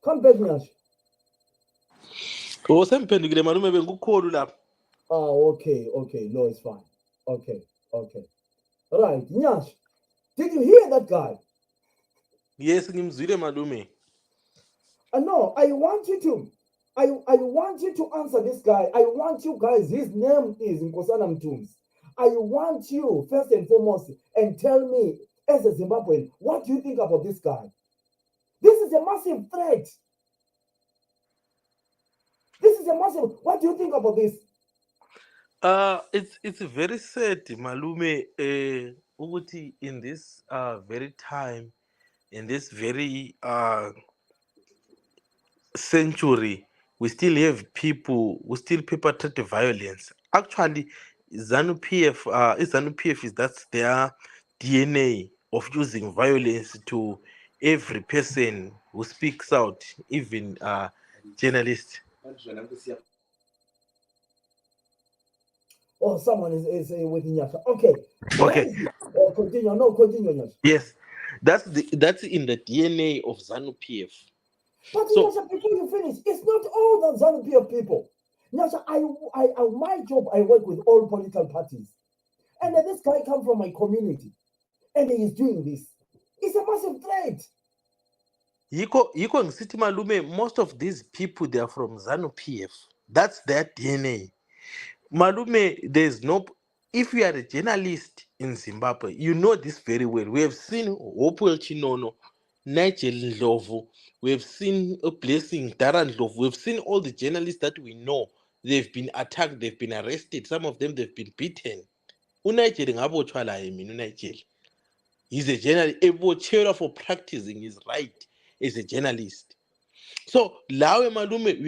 Come back, Nyash. Semphendukile malume bengukhulu lapha. Oh, okay. No, it's fine. Okay. Right, Nyash. Did you hear that guy? Yes, ngimzwile malume. No, I want you to answer this guy. I want you guys. His name is Nkosana Mtums. I want you first and foremost and tell me, as a Zimbabwean, what do you think about this guy? This is a massive threat. What do you think about this? It's very sad, malume. Ukuthi in this very time, in this very century, we still have people who still perpetrate violence. Actually, ZANU-PF is that's their DNA of using violence to every person who speaks out, even journalists. Oh, someone is with Nyasha. Okay. Continue. No, continue, Nyasha. Yes, that's in the DNA of ZANU-PF. But Nyasha, before you finish, it's not all the ZANU-PF people. Nyasha, my job, I work with all political parties. And this guy comes from my community. And he is doing this. It's a massive threat. Yiko ngisithi malume, most of these people, they are from ZANU-PF. That's their DNA. Malume, if you are a journalist in Zimbabwe, you know this very well. We have seen Hopewell Chinono, Nigel Ndlovu, we have seen a Blessing Dara Ndlovu, we've seen all the journalists that we know. They've been attacked, they've been arrested, some of them they've been beaten. Unigel ngabotshwa la yena Unigel. He's a journalist, ebotshelwa for practicing his right as a journalist. So, Lawe Malume,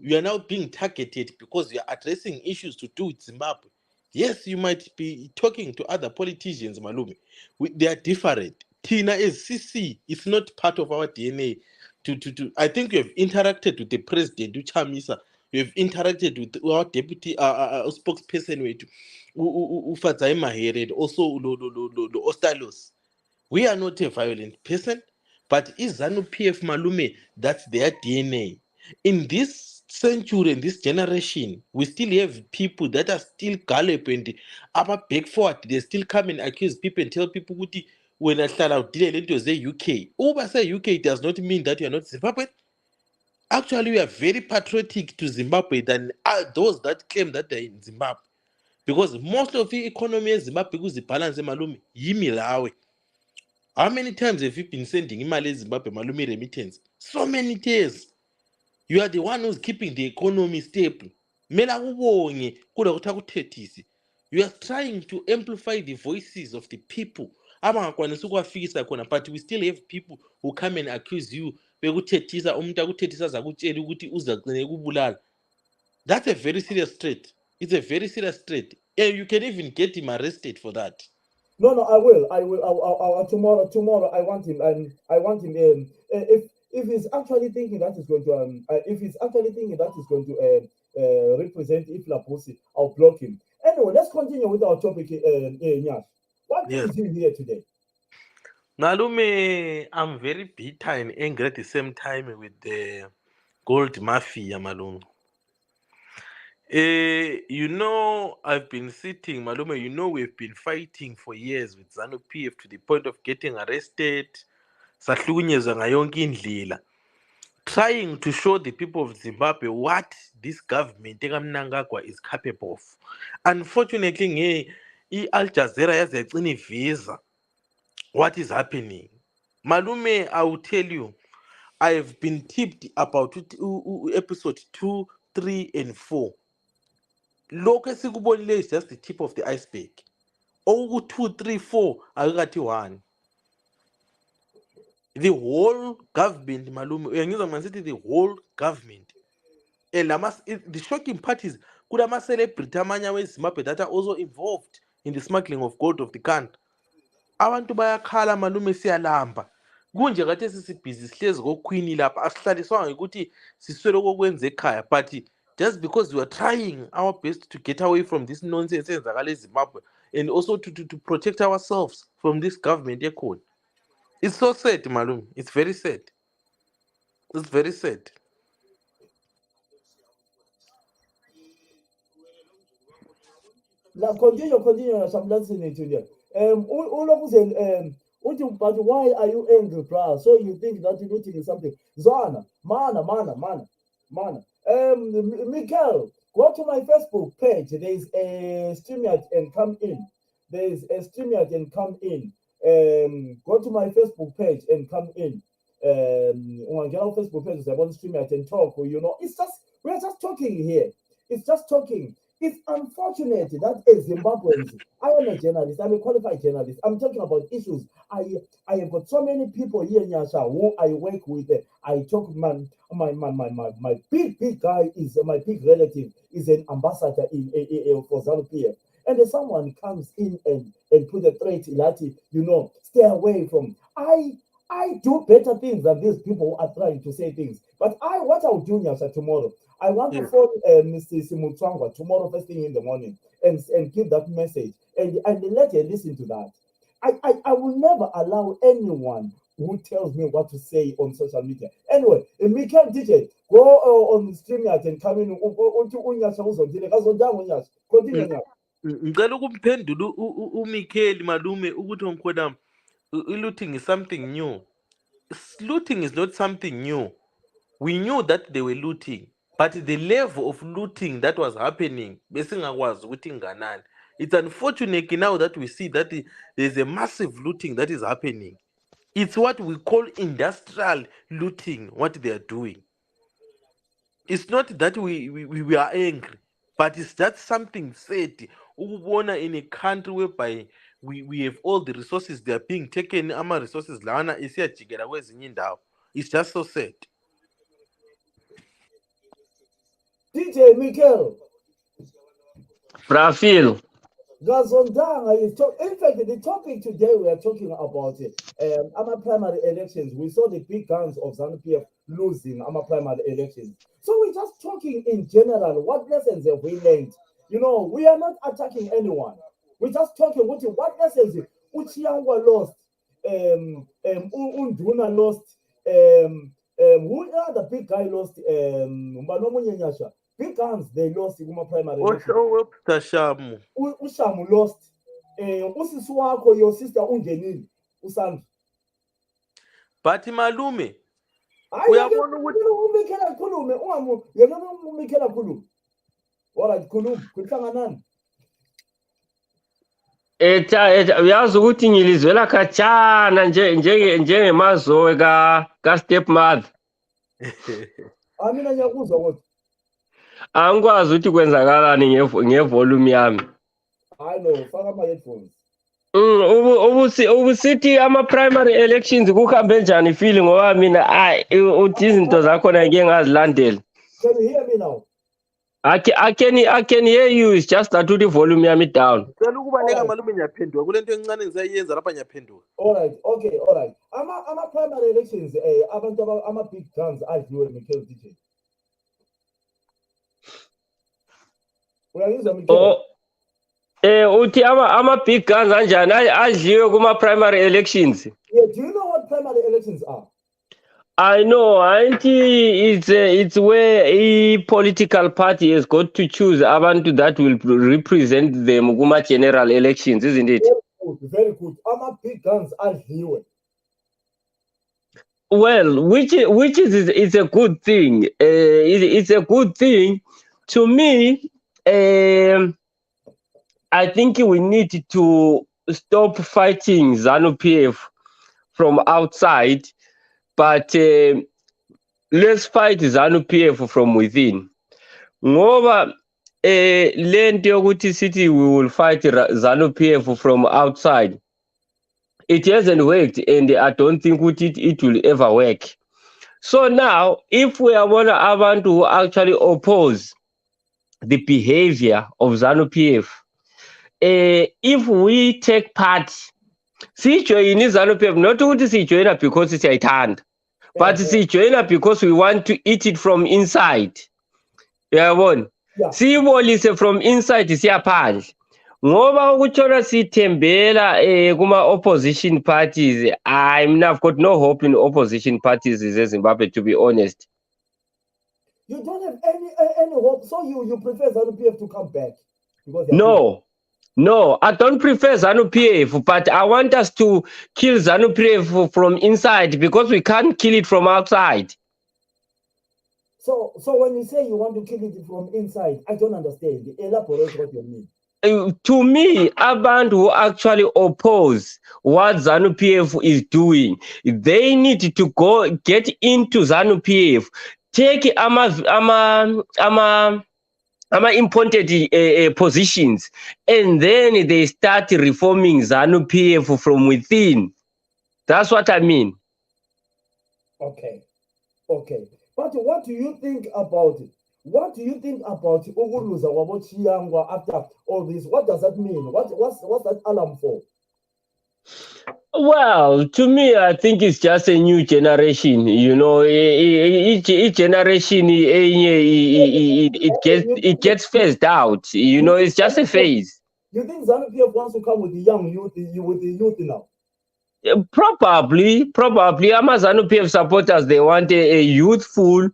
we are now being targeted because we are addressing issues to do with Zimbabwe. Yes, you might be talking to other politicians, Malume. They are different. Tina as CC, it's not part of our DNA. I think we have interacted with the president, Uchamisa. We have interacted with our deputy spokesperson, Ufadzai Mahere, and also Ostalos. We are not a violent person. But is ZANU-PF Malume, that's their DNA. In this century, in this generation, we still have people that are still gallop and upper back forward. They still come and accuse people and tell people when I start out to say UK. Over say UK does not mean that you are not Zimbabwean. Actually, we are very patriotic to Zimbabwe than those that claim that they're in Zimbabwe. Because most of the economy in Zimbabwe is the balance Malume, Yimilawe. How many times have you been sending imali Zimbabwe malume remittance? So many days. You are the one who's keeping the economy stable. Mela ubonge kuda kutakuthethisi. You are trying to amplify the voices of the people. Abangakwanisa ukwafikisa khona, but we still have people who come and accuse you bekuthethisa umuntu akuthethisa zakutshela ukuthi uzagcine kubulala. That's a very serious threat. It's a very serious threat. And you can even get him arrested for that. No, I will. Tomorrow, I want him, and I want him. If he's actually thinking that is going to, represent Iflapusi, I'll block him. Anyway, let's continue with our topic. Nyash, what is he here today? Malume, I'm very bitter and angry at the same time with the gold mafia, Malume. I've been sitting, Malume, we've been fighting for years with ZANU-PF to the point of getting arrested, trying to show the people of Zimbabwe what this government is capable of. Unfortunately, Al Jazeera has a visa. What is happening? Malume, I will tell you, I've been tipped about episode 2, 3, and 4. Local Sikubonile is just the tip of the iceberg. 2, 3, 4, I 1. The whole government, Malume, the whole government. And the shocking part is, could a celebrity Zimbabwe that are also involved in the smuggling of gold of the country? Abantu bayakhala Malume siyalamba. Kunje kade sisibhizi sihlezi koQueen lapha asihlaliswanga ukuthi siswele kokwenza ekhaya, but just because we are trying our best to get away from this nonsense in Zimbabwe and also to protect ourselves from this government ekhona. It's so sad, Malume. It's very sad. It's very sad. Now continue. I'm listening to you. All of us, but why are you angry, bro? So you think that looting is something? Zana, mana. Mikael, go to my Facebook page. There is a StreamYard and come in. Go to my Facebook page and come in. On our Facebook page, I want to StreamYard and talk. You know, we're just talking here. It's just talking. It's unfortunate that as Zimbabweans, I am a journalist, I'm a qualified journalist. I'm talking about issues. I have got so many people here in Yasha who I work with. I talk, my big guy is my big relative is an ambassador for ZANU-PF. And then someone comes in and put a threat that, you know, stay away from. I do better things than these people who are trying to say things. But what I'll do, Nyasha, tomorrow, I want to phone Mr. Simutswangwa tomorrow first thing in the morning and give that message and let her listen to that. I will never allow anyone who tells me what to say on social media. Anyway, Mikael DJ, go on StreamYard and come in. Continue. Ngicela ukumphendula uMikheli malume ukuthi ngikhoda looting is something new. Looting is not something new. We knew that they were looting, but the level of looting that was happening, besingakwazi ukuthi inganani. It's unfortunate now that we see that there's a massive looting that is happening. It's what we call industrial looting, what they are doing. It's not that we are angry, but it's that something said. Ukubona in a country whereby we have all the resources, they are being taken, ama resources lana isiyajikela kwezinye indawo. It's just so sad. DJ Mikael. Brafil. Gazondanga is in fact, the topic today we are talking about our primary elections. We saw the big guns of ZANU-PF losing our primary elections. So we're just talking in general. What lessons have we learned? You know, we are not attacking anyone. We're just talking what lessons. Uchiangwa lost. Unduna lost. Who are the big guy lost? Mbanomunyanyasha. Big guns, they lost in primary. Shamu lost. Usiswako, your sister ungenini. Usandu. But malume. Uyabona ukuthi umikela khulume yena umikela khulume. Alright, khuluma, kuhlanga nani? Uyazi ukuthi ngilizwela khatshana njengemazowe ka stepmother. Mina ngiyakuzwa kodwa. Angikwazi ukuthi kwenzakalani ngevolume yami. I know, faka ama headphones. Ubusithi ama-primary elections kuhambe njani feeling ngoba mina uthi izinto zakhona ngeke ngazilandela. Can you hear me now? I can hear you. It's just that the volume yami down. Cela ukubaleka malume ngiyaphendula kulento encane ngisayenza lapha ngiyaphendula. Alright. Ama primary elections abantu ama big guns adliwe Mikael DJ. Uyayizwa Mikael? Uthi ama big guns anjani adliwe kuma primary elections? Yeah, do you know what primary elections are? I know, it's where a political party has got to choose abantu that will represent them kuma general elections, isn't it? Very good. Ama big guns adliwe. Well, which is it's a good thing. It's a good thing. To me, I think we need to stop fighting ZANU-PF from outside, but let's fight ZANU-PF from within. Ngoba lento yokuthi sithi we will fight ZANU-PF from outside. It hasn't worked, and I don't think it will ever work. So now, if we are one abantu who actually oppose the behavior of ZANU-PF, if we take part, see join ZANU-PF, not to see join because it's a hand, but see join because we want to eat it from inside. Yeah, one. See what is from inside is your pal. ngoba ukuthola sithembela kuma opposition parties, I've got no hope in opposition parties in Zimbabwe, to be honest. You don't have any hope, so you prefer ZANU-PF to come back? Because No, I don't prefer ZANU-PF, but I want us to kill ZANU-PF from inside because we can't kill it from outside. So when you say you want to kill it from inside, I don't understand. Elaborate what you mean. To me, abantu who actually oppose what ZANU-PF is doing, they need to go get into ZANU-PF, take important positions, and then they start reforming ZANU-PF from within. That's what I mean. Okay. But what do you think about it? What do you think about Uguluza Wabochiyangwa after all this? What does that mean? What's that alarm for? Well, to me, I think it's just a new generation. You know, each generation it gets phased out. You know, it's just a phase. You think ZANU-PF wants to come with the young youth, with the youth now? Probably. ZANU-PF supporters, they want a youthful,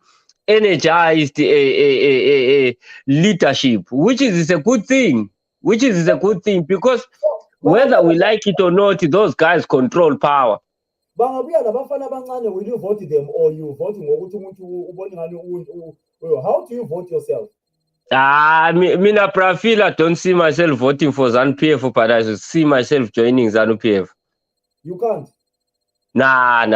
energized leadership, which is a good thing. Because whether we like it or not, those guys control power. Will you vote them or you voting? How do you vote yourself? Mina Prafila, don't see myself voting for ZANU-PF, but I see myself joining ZANU-PF. You can't? Nah.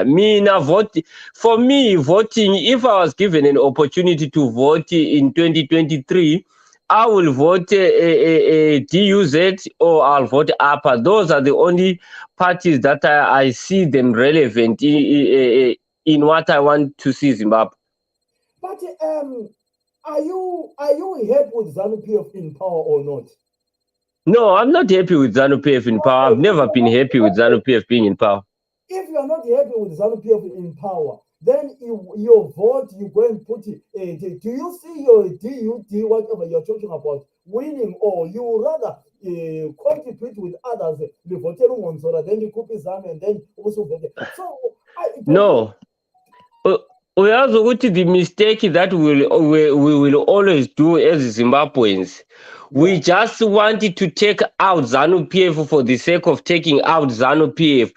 Mina vote. For me, voting, if I was given an opportunity to vote in 2023, I will vote DUZ or I'll vote APA. Those are the only parties that I see them relevant in what I want to see Zimbabwe. But are you happy with ZANU-PF in power or not? No, I'm not happy with ZANU-PF in power. I've never been happy with ZANU-PF being in power. If you are not happy with ZANU-PF in power, then your vote, you go and put it. Do you see your DUD, whatever you're talking about, winning, or you rather contribute with others, the voting so that then you copy ZANU and then also vote? So, no. We also go to the mistake that we will always do as Zimbabweans. We just wanted to take out ZANU-PF for the sake of taking out ZANU-PF.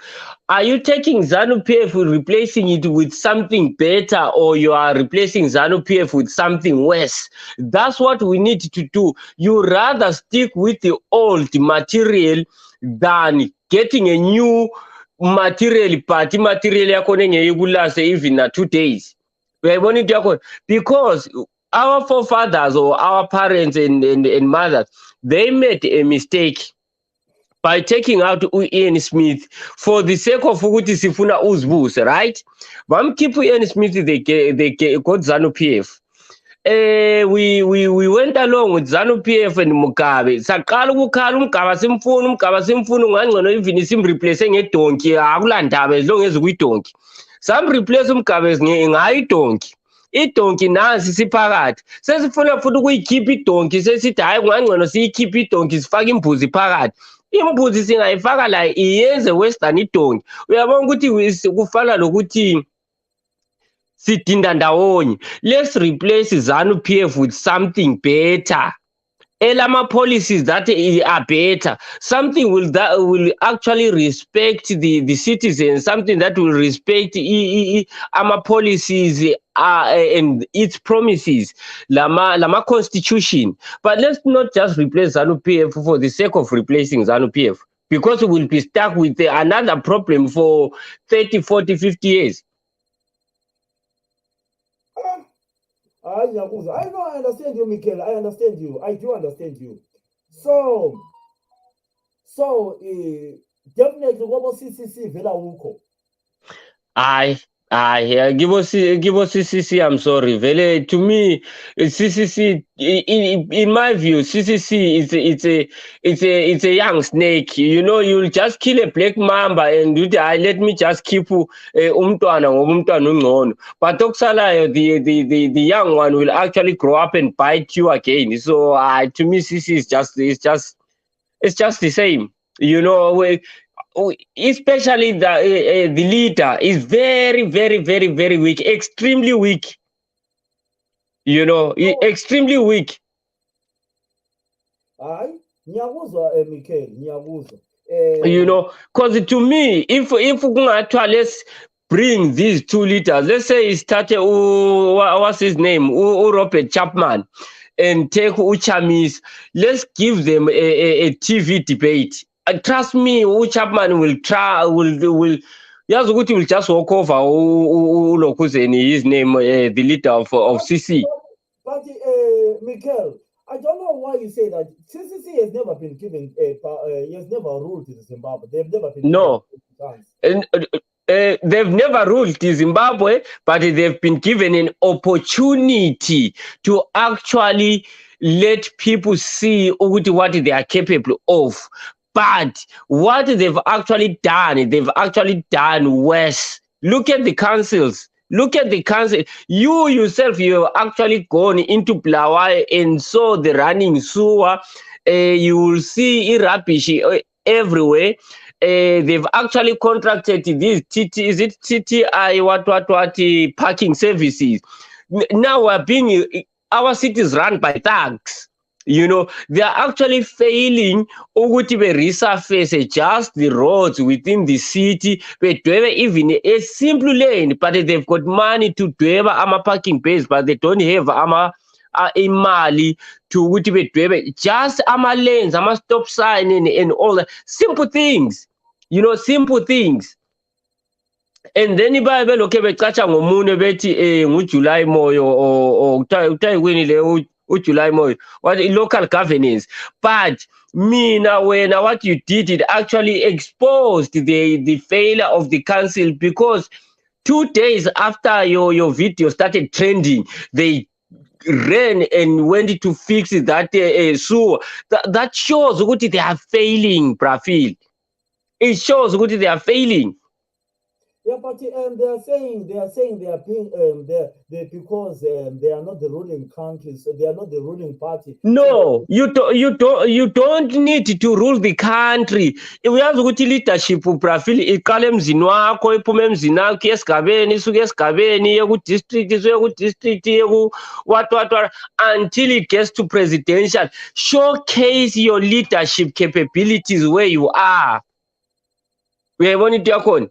Are you taking ZANU-PF, replacing it with something better, or you are replacing ZANU-PF with something worse? That's what we need to do. You rather stick with the old material than getting a new material, party material even 2 days. Because our forefathers or our parents and mothers, they made a mistake by taking out Ian Smith for the sake of ukuthi sifuna uzibuse, right? Keep Ian Smith, they got ZANU-PF. We went along with ZANU-PF and Mugabe. Saqala ukukhala uMgaba simfuna ngangcono even simreplace ngedonki akulandaba as long as uyidonki. Some replace uMgabe ngayidonki. Idonki nansi siphakathi. Sesifuna futhi ukuyikhipha idonki sesithi hayi ngangcono siyikhipha idonki sifake imbuzi phakathi. Imbuzi singayifaka la iyenze western idonki. Uyabona ukuthi kufana lokuthi sidinda ndawonye. Let's replace ZANU-PF with something better. Elama policies that are better. Something that will actually respect the citizens. Something that will respect our policies and its promises. Lama constitution. But let's not just replace ZANU-PF for the sake of replacing ZANU-PF. Because we will be stuck with another problem for 30, 40, 50 years. I know, I understand you, Michael. I understand you. I do understand you. So definitely what CCC vela ukho. Give us CCC. I'm sorry. Vele, to me, CCC. In my view, CCC it's a young snake. You know, you'll just kill a black mamba and do that. Let me just keep umntwana ngomntwana. But okusalayo, the young one will actually grow up and bite you again. So to me, CCC is just It's just the same. You know, especially the leader is very, very, very, very weak, extremely weak. You know, extremely weak. Hayi, ngiyakuzwa Michael, ngiyakuzwa. You know, because to me, if let's bring these 2 leaders, let's say he started, what's his name, Robert Chapman, and take Uchamis, let's give them a TV debate. Trust me, Chapman will try, will just walk over his name, the leader of CC. But Michael, I don't know why you say that. CCC has never been given he has never ruled in Zimbabwe. They've never been No. And they've never ruled Zimbabwe, but they've been given an opportunity to actually let people see what they are capable of. But what they've actually done worse. Look at the councils. Look at the council. You yourself, you've actually gone into Bulawayo and saw the running sewer. You will see rubbish everywhere. They've actually contracted these TTI parking services. Now our city is run by thugs. You know, they are actually failing to resurface just the roads within the city, but even a simple lane, but they've got money to do a parking base, but they don't have a mali to just lanes, stop sign and all that. Simple things, you know, simple things. And then iBhayibheli lokho becatsha ngomunye bethi nguJuly Moyo or utayikwini July Moyo, what local governance. But what you did, it actually exposed the failure of the council, because 2 days after your video started trending, they ran and went to fix that sewer. That shows what they are failing, Brafil. It shows what they are failing. Yeah, but they are saying they are being they because they are not the ruling countries, they are not the ruling party. No, you don't need to rule the country. Uyazi ukuthi leadership Brafil iqale emzini wakho iphume emzini wakho esigabeni isuke esigabeni ku district isuke ku district what until it gets to presidential. Showcase your leadership capabilities where you are. Uyayibona into yakhona?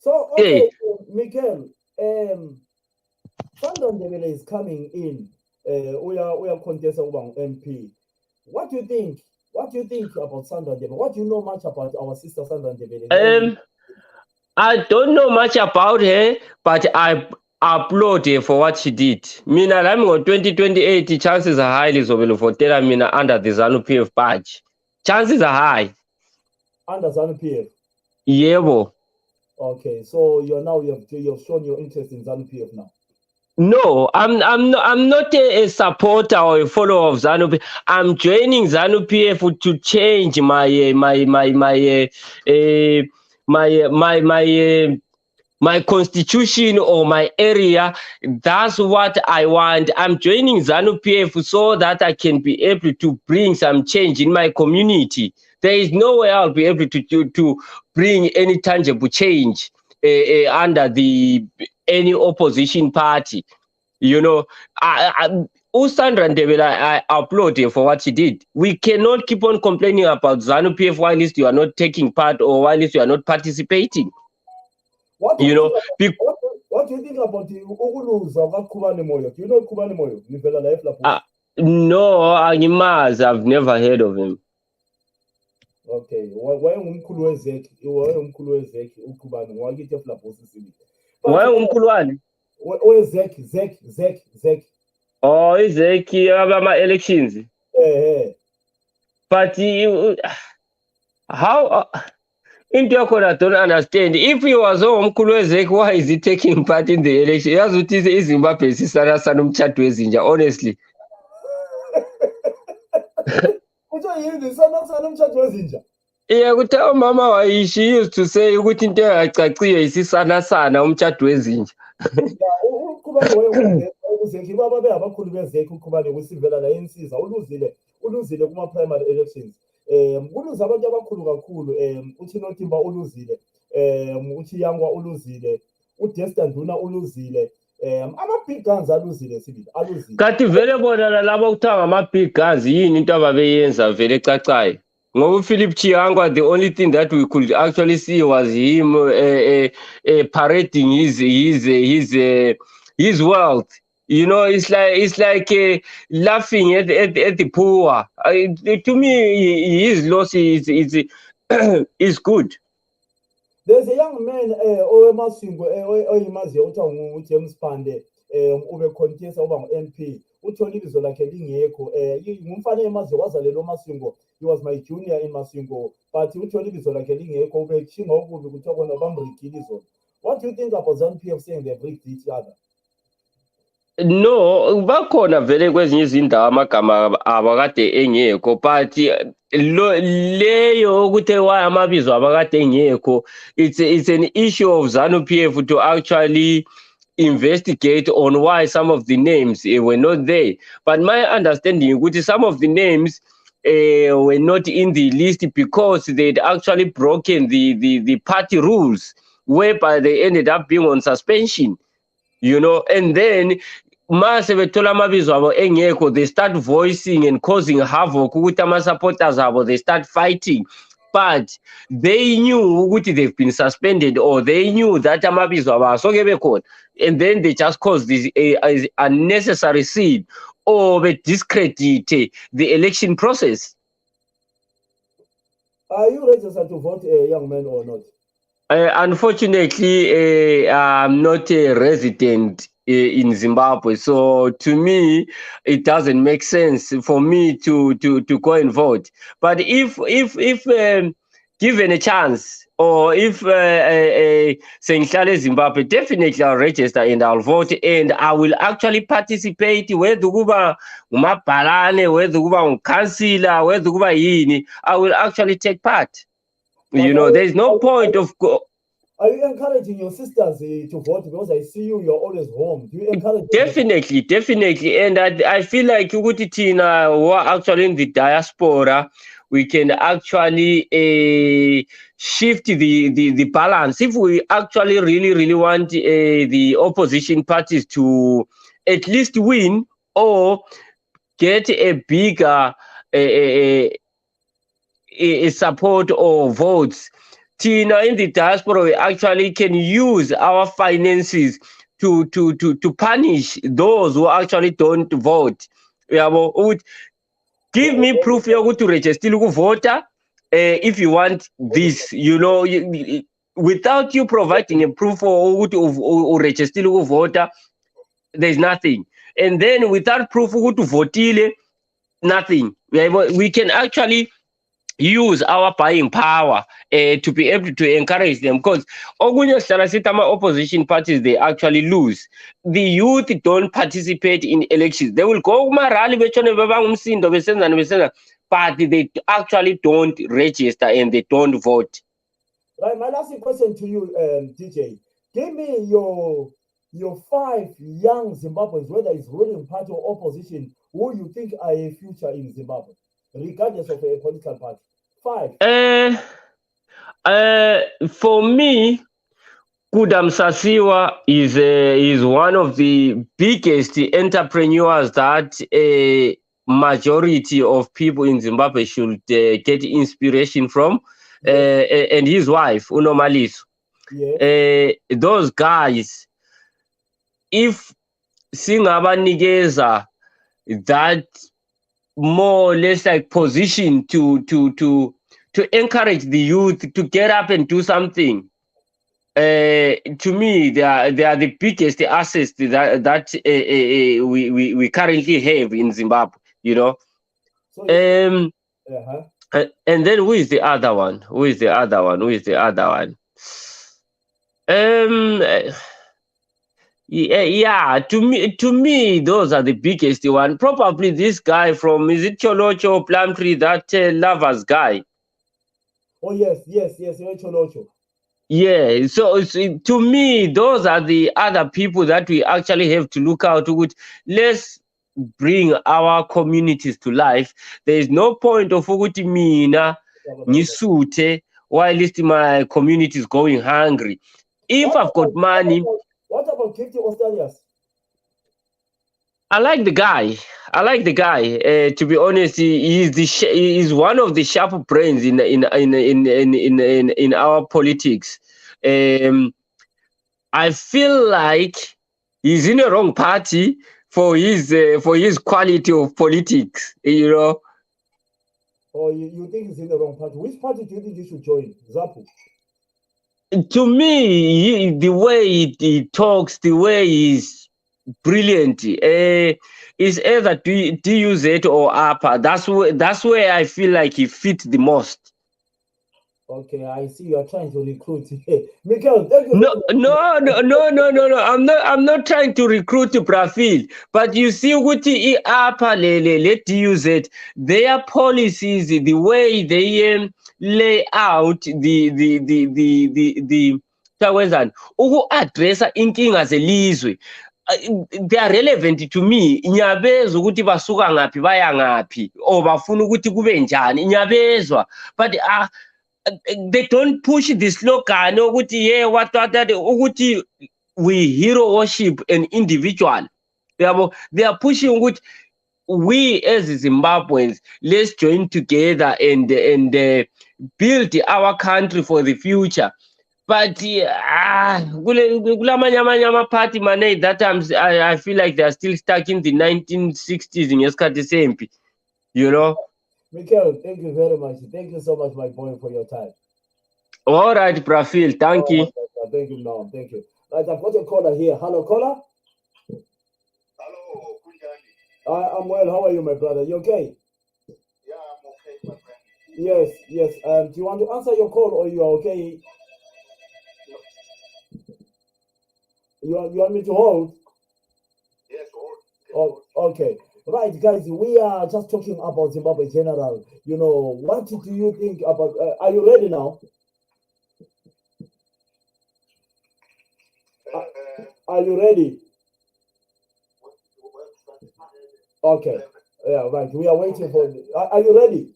So, okay, Michael, Sandra Ndebele is coming in. We are contesting about MP. What do you think? What do you think about Sandra Ndebele? What do you know much about our sister Sandra Ndebele? I don't know much about her, but I applaud her for what she did. Mina, I'm on 2028. Chances are highly so for telling me under the ZANU-PF badge. Chances are high. Under ZANU-PF. Yebo. Okay, so you have shown your interest in ZANU-PF now. No, I'm not a supporter or a follower of ZANU-PF. I'm joining ZANU-PF to change my constitution or my area. That's what I want. I'm joining ZANU-PF so that I can be able to bring some change in my community. There is no way I'll be able to bring any tangible change under any opposition party. You know, Sandra Ndebele, I applaud her for what she did. We cannot keep on complaining about ZANU-PF while you are not taking part or while you are not participating. What do you think about the Ukuluza Khubane Moyo? Do you know Khubane Moyo? No, I've never heard of him. Okay, why umkhulu wezeki uKhubane wakithi eflabosi sibili. Why umkhulu wani? Zek. Oh, Zeki abama elections. But how into I don't understand. If he was umkhulu wezeki, why is he taking part in the election? Yazi ukuthi iZimbabwe sisana sana umthathu wezinja, honestly. Yeah, kuthiwa mama she used to say ukuthi into engacaciyo isisana sana umtshado wezinja. uzekhe baba beabakhulu bezekhe uqhubane kwisivela la yensiza uluzile kuma primary elections uluza abantu abakhulu kakhulu uthi Nothimba uluzile uthi Yangwa uluzile uDesta Nduna uluzile ama-big guns aluzile sibili aluzile Kanti vele bona labo kuthiwa ngama-big guns yini into ababeyenza vele ecacayo? Ngoba uPhilip Chiyangwa, the only thing that we could actually see was him parading his wealth. You know, it's like laughing at the poor. To me, his loss is good. There's a young man owemasingo oyimaziyo uthiwa nguJames Phande ube contest uba ngu-MP uthole ibizo lakhe lingekho ngumfana emaziyo wazalelwa Masingo. He was my junior in Masingo, but uthole ibizo lakhe lingekho ubechinga okubi kuthiwa kona bamrigile izolo. What do you think about ZANU-PF saying they've rigged each other? No, bakhona vele kwezinye izindawo amagama abakade engekho, but leyo ukuthi why amabizo abakade engekho, it's an issue of ZANU-PF to actually investigate on why some of the names were not there. But my understanding ukuthi some of the names were not in the list because they'd actually broken the party rules, whereby they ended up being on suspension. You know, and then they start voicing and causing havoc with supporters, they start fighting. But they knew they've been suspended, or they knew that and then they just caused this unnecessary scene, or they discredit the election process. Are you registered to vote, young man, or not? Unfortunately, I'm not a resident in Zimbabwe, so to me, it doesn't make sense for me to go and vote. But if given a chance, or if Senhlale Zimbabwe, definitely I'll register and I'll vote, and I will actually participate. Whether kuba umabhalane, whether kuba councillor, whether kuba yini, I will actually take part. You know, there's no point of. Are you encouraging your sisters to vote? Because I see you're always home. Do you encourage them? Definitely. And I feel like Tina, who are actually in the diaspora, we can actually shift the balance. If we actually really want the opposition parties to at least win or get a bigger support or votes, Tina in the diaspora, we actually can use our finances to punish those who actually don't vote. Give me proof you're to register to vote if you want this, you know, without you providing a proof or register to vote, there's nothing. And then without proof to vote, nothing. We can actually use our buying power to be able to encourage them, because opposition parties, they actually lose. The youth don't participate in elections. They will go but they actually don't register and they don't vote. Right, my last question to you, DJ. Give me your 5 young Zimbabweans, whether it's ruling party or opposition, who you think are a future in Zimbabwe, regardless of a political party. 5. For me, Kudam Sasiwa is one of the biggest entrepreneurs that a majority of people in Zimbabwe should get inspiration from, and his wife Unomaliso. Yes. Those guys, if singabanikeza that more or less like position to encourage the youth to get up and do something, to me they are the biggest assets that we currently have in Zimbabwe, you know. So, And then who is the other one? Yeah, to me, those are the biggest one. Probably this guy from, is it Cholocho Plumtree, that Lovers guy? Oh yes, Cholocho. Yeah, so to me, those are the other people that we actually have to look out with. Let's bring our communities to life. There is no point of ukuthi mina ngisuthe while my community is going hungry. If I've got money, What about Gifty Australians? I like the guy. To be honest, he is one of the sharp brains in our politics. I feel like he's in the wrong party for his quality of politics. You know. Or you think he's in the wrong party? Which party do you think he should join? ZAPU? To me, the way he talks, the way he's brilliant. Is either DUZ or APA. That's where I feel like he fits the most. Okay, I see you are trying to recruit. Michael, thank you. No. I'm not trying to recruit Brazil, but you see what APA le DUZ, their policies, the way they lay out the uku-addressa inkinga zelizwe. They are relevant to me. Nyabezwa ukuthi basuka ngaphi baya ngaphi or bafuna ukuthi kube njani nyabezwa, but they don't push the slogan ukuthi what ukuthi we hero worship an individual. They are pushing ukuthi we as Zimbabweans, let's join together and build our country for the future. But kula party money that times I feel like they are still stuck in the 1960s in ngesikhathi sempi, you know. Michael, thank you very much. Thank you so much, my boy, for your time. All right, Prafil, thank you. Thank you, no, thank you. Right, I've got a caller here. Hello, caller. Hello, I'm well. How are you, my brother? You okay? Yeah, I'm okay, my friend. Yes. Do you want to answer your call or you are okay? You want me to hold? Yes, hold. Oh, okay. Right, guys, we are just talking about Zimbabwe general. You know, what do you think about? Are you ready now? Are you ready? Okay. Yeah, right. We are waiting for. Are you ready?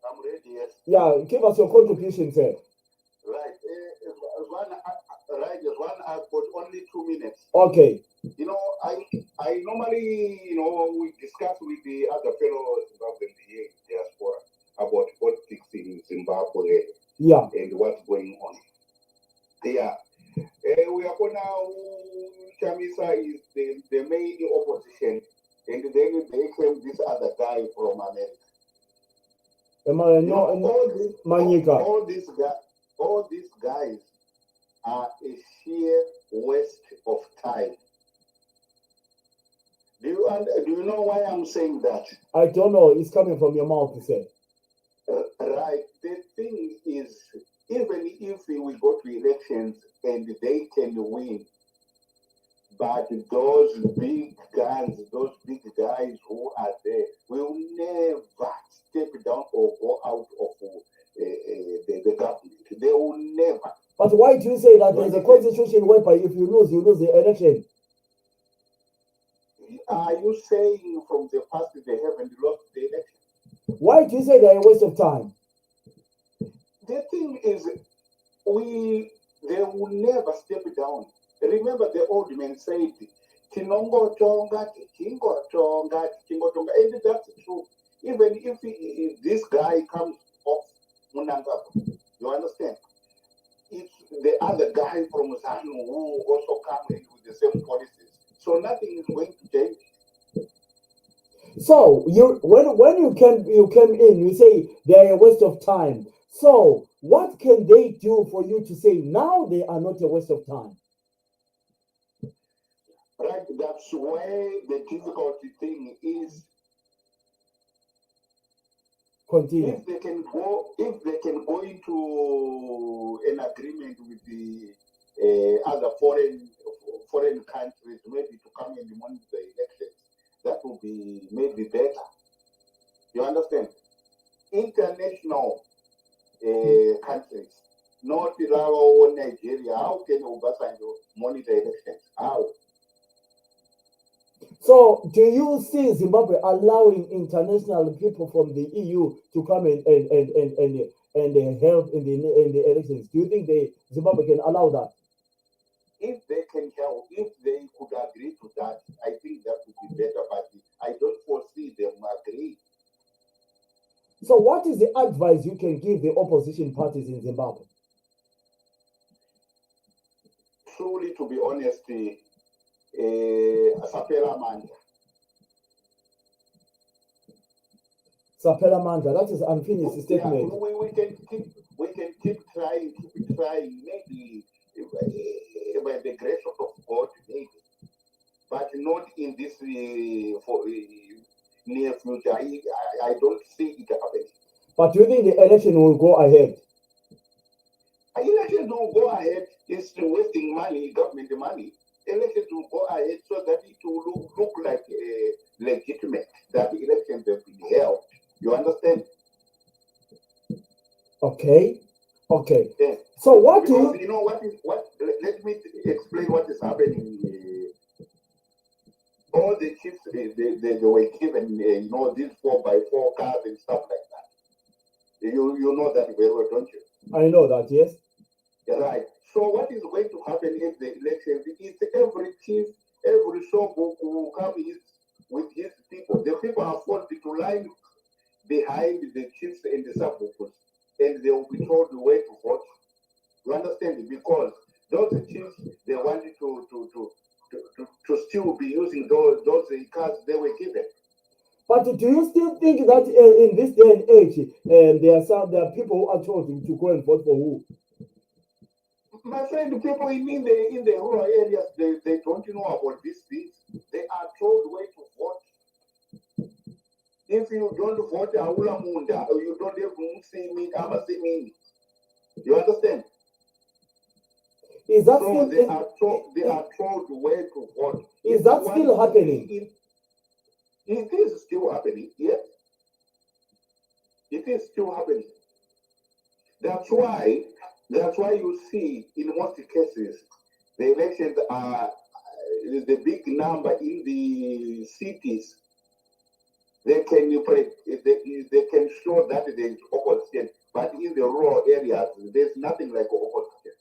I'm ready. Yes. Yeah, give us your contribution, sir. Right. I've got only 2 minutes. Okay. You know, I normally, we discuss with the other fellow Zimbabweans here in diaspora about politics in Zimbabwe. Yeah. And what's going on. Yeah. We are going now. Chamisa is the main opposition, and then they claim this other guy from America. All these guys are a sheer waste of time. Do you know why I'm saying that? I don't know. It's coming from your mouth, you said. Right. The thing is, even if we go to elections and they can win, but those big guns, those big guys who are there will never step down or go out of the government. They will never. But why do you say that there's a constitution whereby if you lose the election? Are you saying from the past they haven't lost the election? Why do you say they're a waste of time? The thing is, they will never step down. Remember the old man said, Tinongotonga, Tingotonga, Tingotonga. And that's true. Even if this guy comes off Munangagwa, you understand? It's the other guy from ZANU who also comes in with the same policies. So nothing is going to change. So when you came in, you say they're a waste of time. So what can they do for you to say now they are not a waste of time? Right, that's where the difficulty thing is. Continue. If they can go into an agreement with the other foreign countries, maybe to come and monitor the elections, that will be maybe better. You understand? International countries, not our Nigeria. How can Obasanjo monitor elections? How? So, do you see Zimbabwe allowing international people from the EU to come and help in the elections? Do you think Zimbabwe can allow that? If they can help, if they could agree to that, I think that would be better. But I don't foresee them agree. So, what is the advice you can give the opposition parties in Zimbabwe? Truly, to be honest, Sapela Manda. Sapela Manda, that is unfinished statement. Yeah, we can keep trying, maybe by the grace of God, maybe, but not in this near future. I don't see it happening. But do you think the election will go ahead? Elections will go ahead. It's wasting money, government money. Elections will go ahead so that it will look like legitimate, that the elections have been held. You understand? Okay. Okay. Yeah. So what because do you know what? Let me explain what is happening. All the chiefs they were given, these 4x4 cars and stuff like that. You know that very well, don't you? I know that, yes. Right. So what is going to happen if the election is every chief, every showbook will come with his people. The people are forced to line behind the chiefs and the sub-bookers, and they will be told where to vote. You understand? Because those chiefs, they wanted to still be using those cards they were given. But do you still think that in this day and age, there are people who are told to go and vote for who? My friend, the people in the rural areas, they don't know about these things. They are told where to vote. If you don't vote Aula Munda, or you don't even see me, I'm a see me. You understand? Is that so still they are told where to vote. Is that still happening? It is still happening, yes. It is still happening. That's why you see in most cases the elections are the big number in the cities. They can show that there is opposition, but in the rural areas there's nothing like opposition.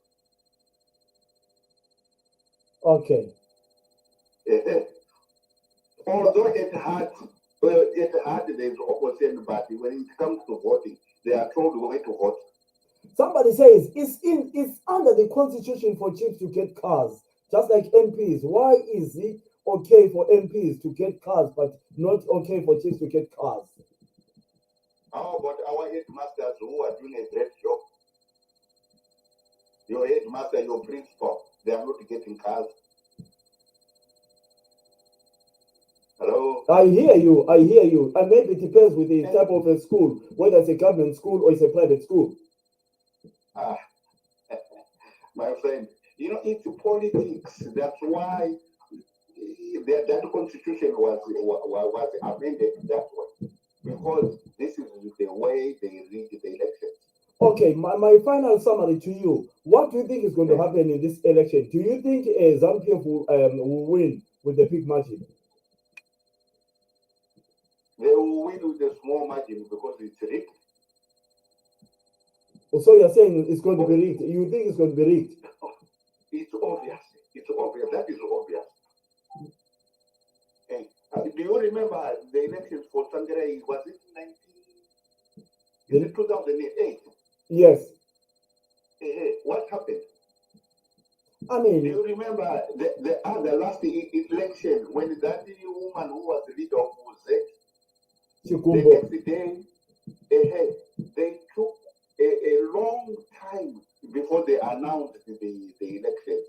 Okay. Although it had there's opposition, but when it comes to voting, they are told where to vote. Somebody says it's under the constitution for chiefs to get cars, just like MPs. Why is it okay for MPs to get cars, but not okay for chiefs to get cars? How about our headmasters who are doing a great job? Your headmaster, your principal, they are not getting cars. Hello? I hear you. And maybe it depends with the type of a school, whether it's a government school or it's a private school. My friend, it's politics. That's why that constitution was amended that way. Because this is the way they rig the elections. Okay, my final summary to you. What do you think is going to happen in this election? Do you think ZANU-PF will win with the big margin? They will win with a small margin because it's rigged. So you're saying it's going to be rigged? You think it's going to be rigged? It's obvious. It's obvious. That is obvious. Do you remember the elections for Sangray? Was it 2008? Yes. What happened? I mean, do you remember the last election when that woman who was the leader of Mosaic, the next day, they took a long time before they announced the elections,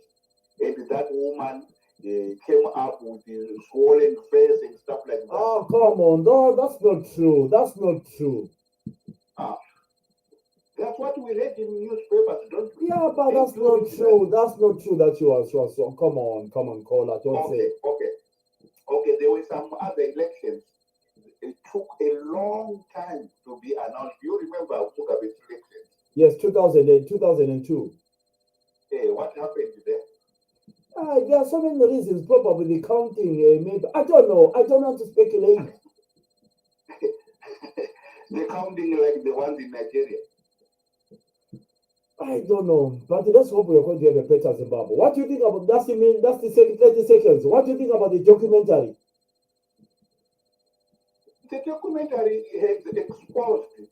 and that woman came up with the swollen face and stuff like that. Oh, come on, no, that's not true. That's not true. That's what we read in newspapers, don't we? Yeah, but that's not true. That's not true that you are sure. So come on, caller, don't say. Okay. There were some other elections. It took a long time to be announced. You remember Mugabe's elections? Yes, 2002. Hey, what happened there? There are so many reasons, probably the counting, maybe. I don't know. I don't want to speculate. The counting like the ones in Nigeria. I don't know, but let's hope we're going to have a better Zimbabwe. What do you think about that's the 30 seconds? What do you think about the documentary? The documentary has exposed.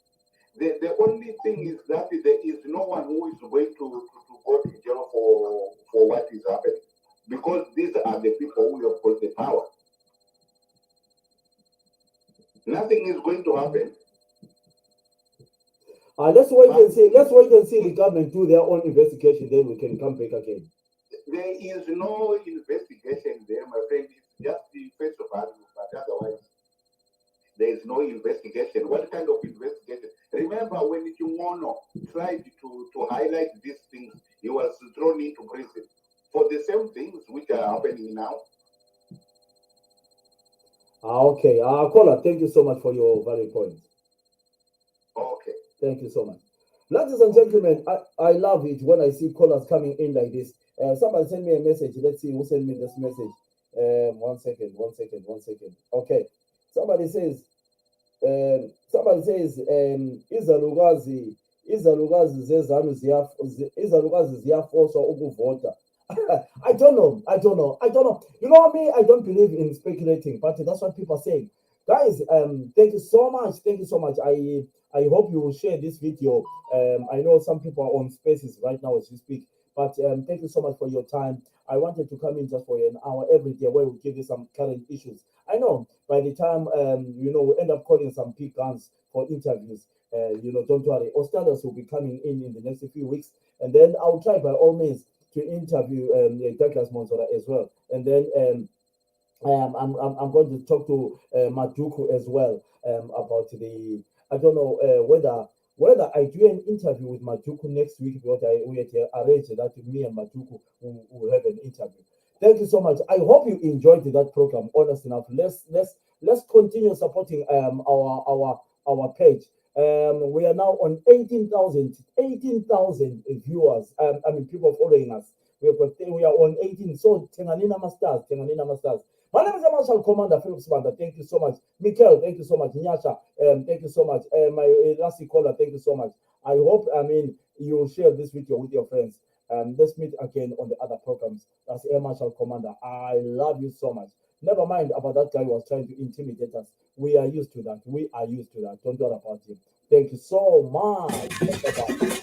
The only thing is that there is no one who is going to go to jail for what is happening. Because these are the people who have got the power. Nothing is going to happen. Let's wait and see. Let's wait and see the government do their own investigation. Then we can come back again. There is no investigation there, my friend. It's just the face of value, but otherwise, there is no investigation. What kind of investigation? Remember when Kimono tried to highlight these things, he was thrown into prison for the same things which are happening now. Okay. Caller, thank you so much for your valid points. Okay. Thank you so much. Ladies and gentlemen, I love it when I see callers coming in like this. Somebody send me a message. Let's see who sent me this message. One second. Okay. Somebody says, izalukazi zezanu ziyafoswa ukuvota. I don't know. You know me, I don't believe in speculating, but that's what people are saying. Guys, thank you so much. I hope you will share this video. I know some people are on spaces right now as we speak, but thank you so much for your time. I wanted to come in just for an hour every day where we give you some current issues. I know by the time we end up calling some big guns for interviews. Don't worry. Ostados will be coming in the next few weeks, and then I'll try by all means to interview Douglas Monzora as well, and then I'm going to talk to Maduku as well about the. I don't know whether I do an interview with Maduku next week, because we had arranged that me and Maduku will have an interview. Thank you so much. I hope you enjoyed that program. Honest enough, let's continue supporting our page. We are now on 18,000 viewers. People following us. We are on 18. So Tenganina Masters. My name is Marshal Commander Philip Sibanda. Thank you so much. Mikel, thank you so much. Nyasha, thank you so much. My last caller, thank you so much. I hope, you will share this video with your friends. Let's meet again on the other programs. That's Air Marshal Commander. I love you so much. Never mind about that guy who was trying to intimidate us. We are used to that. Don't worry about him. Thank you so much. Bye-bye.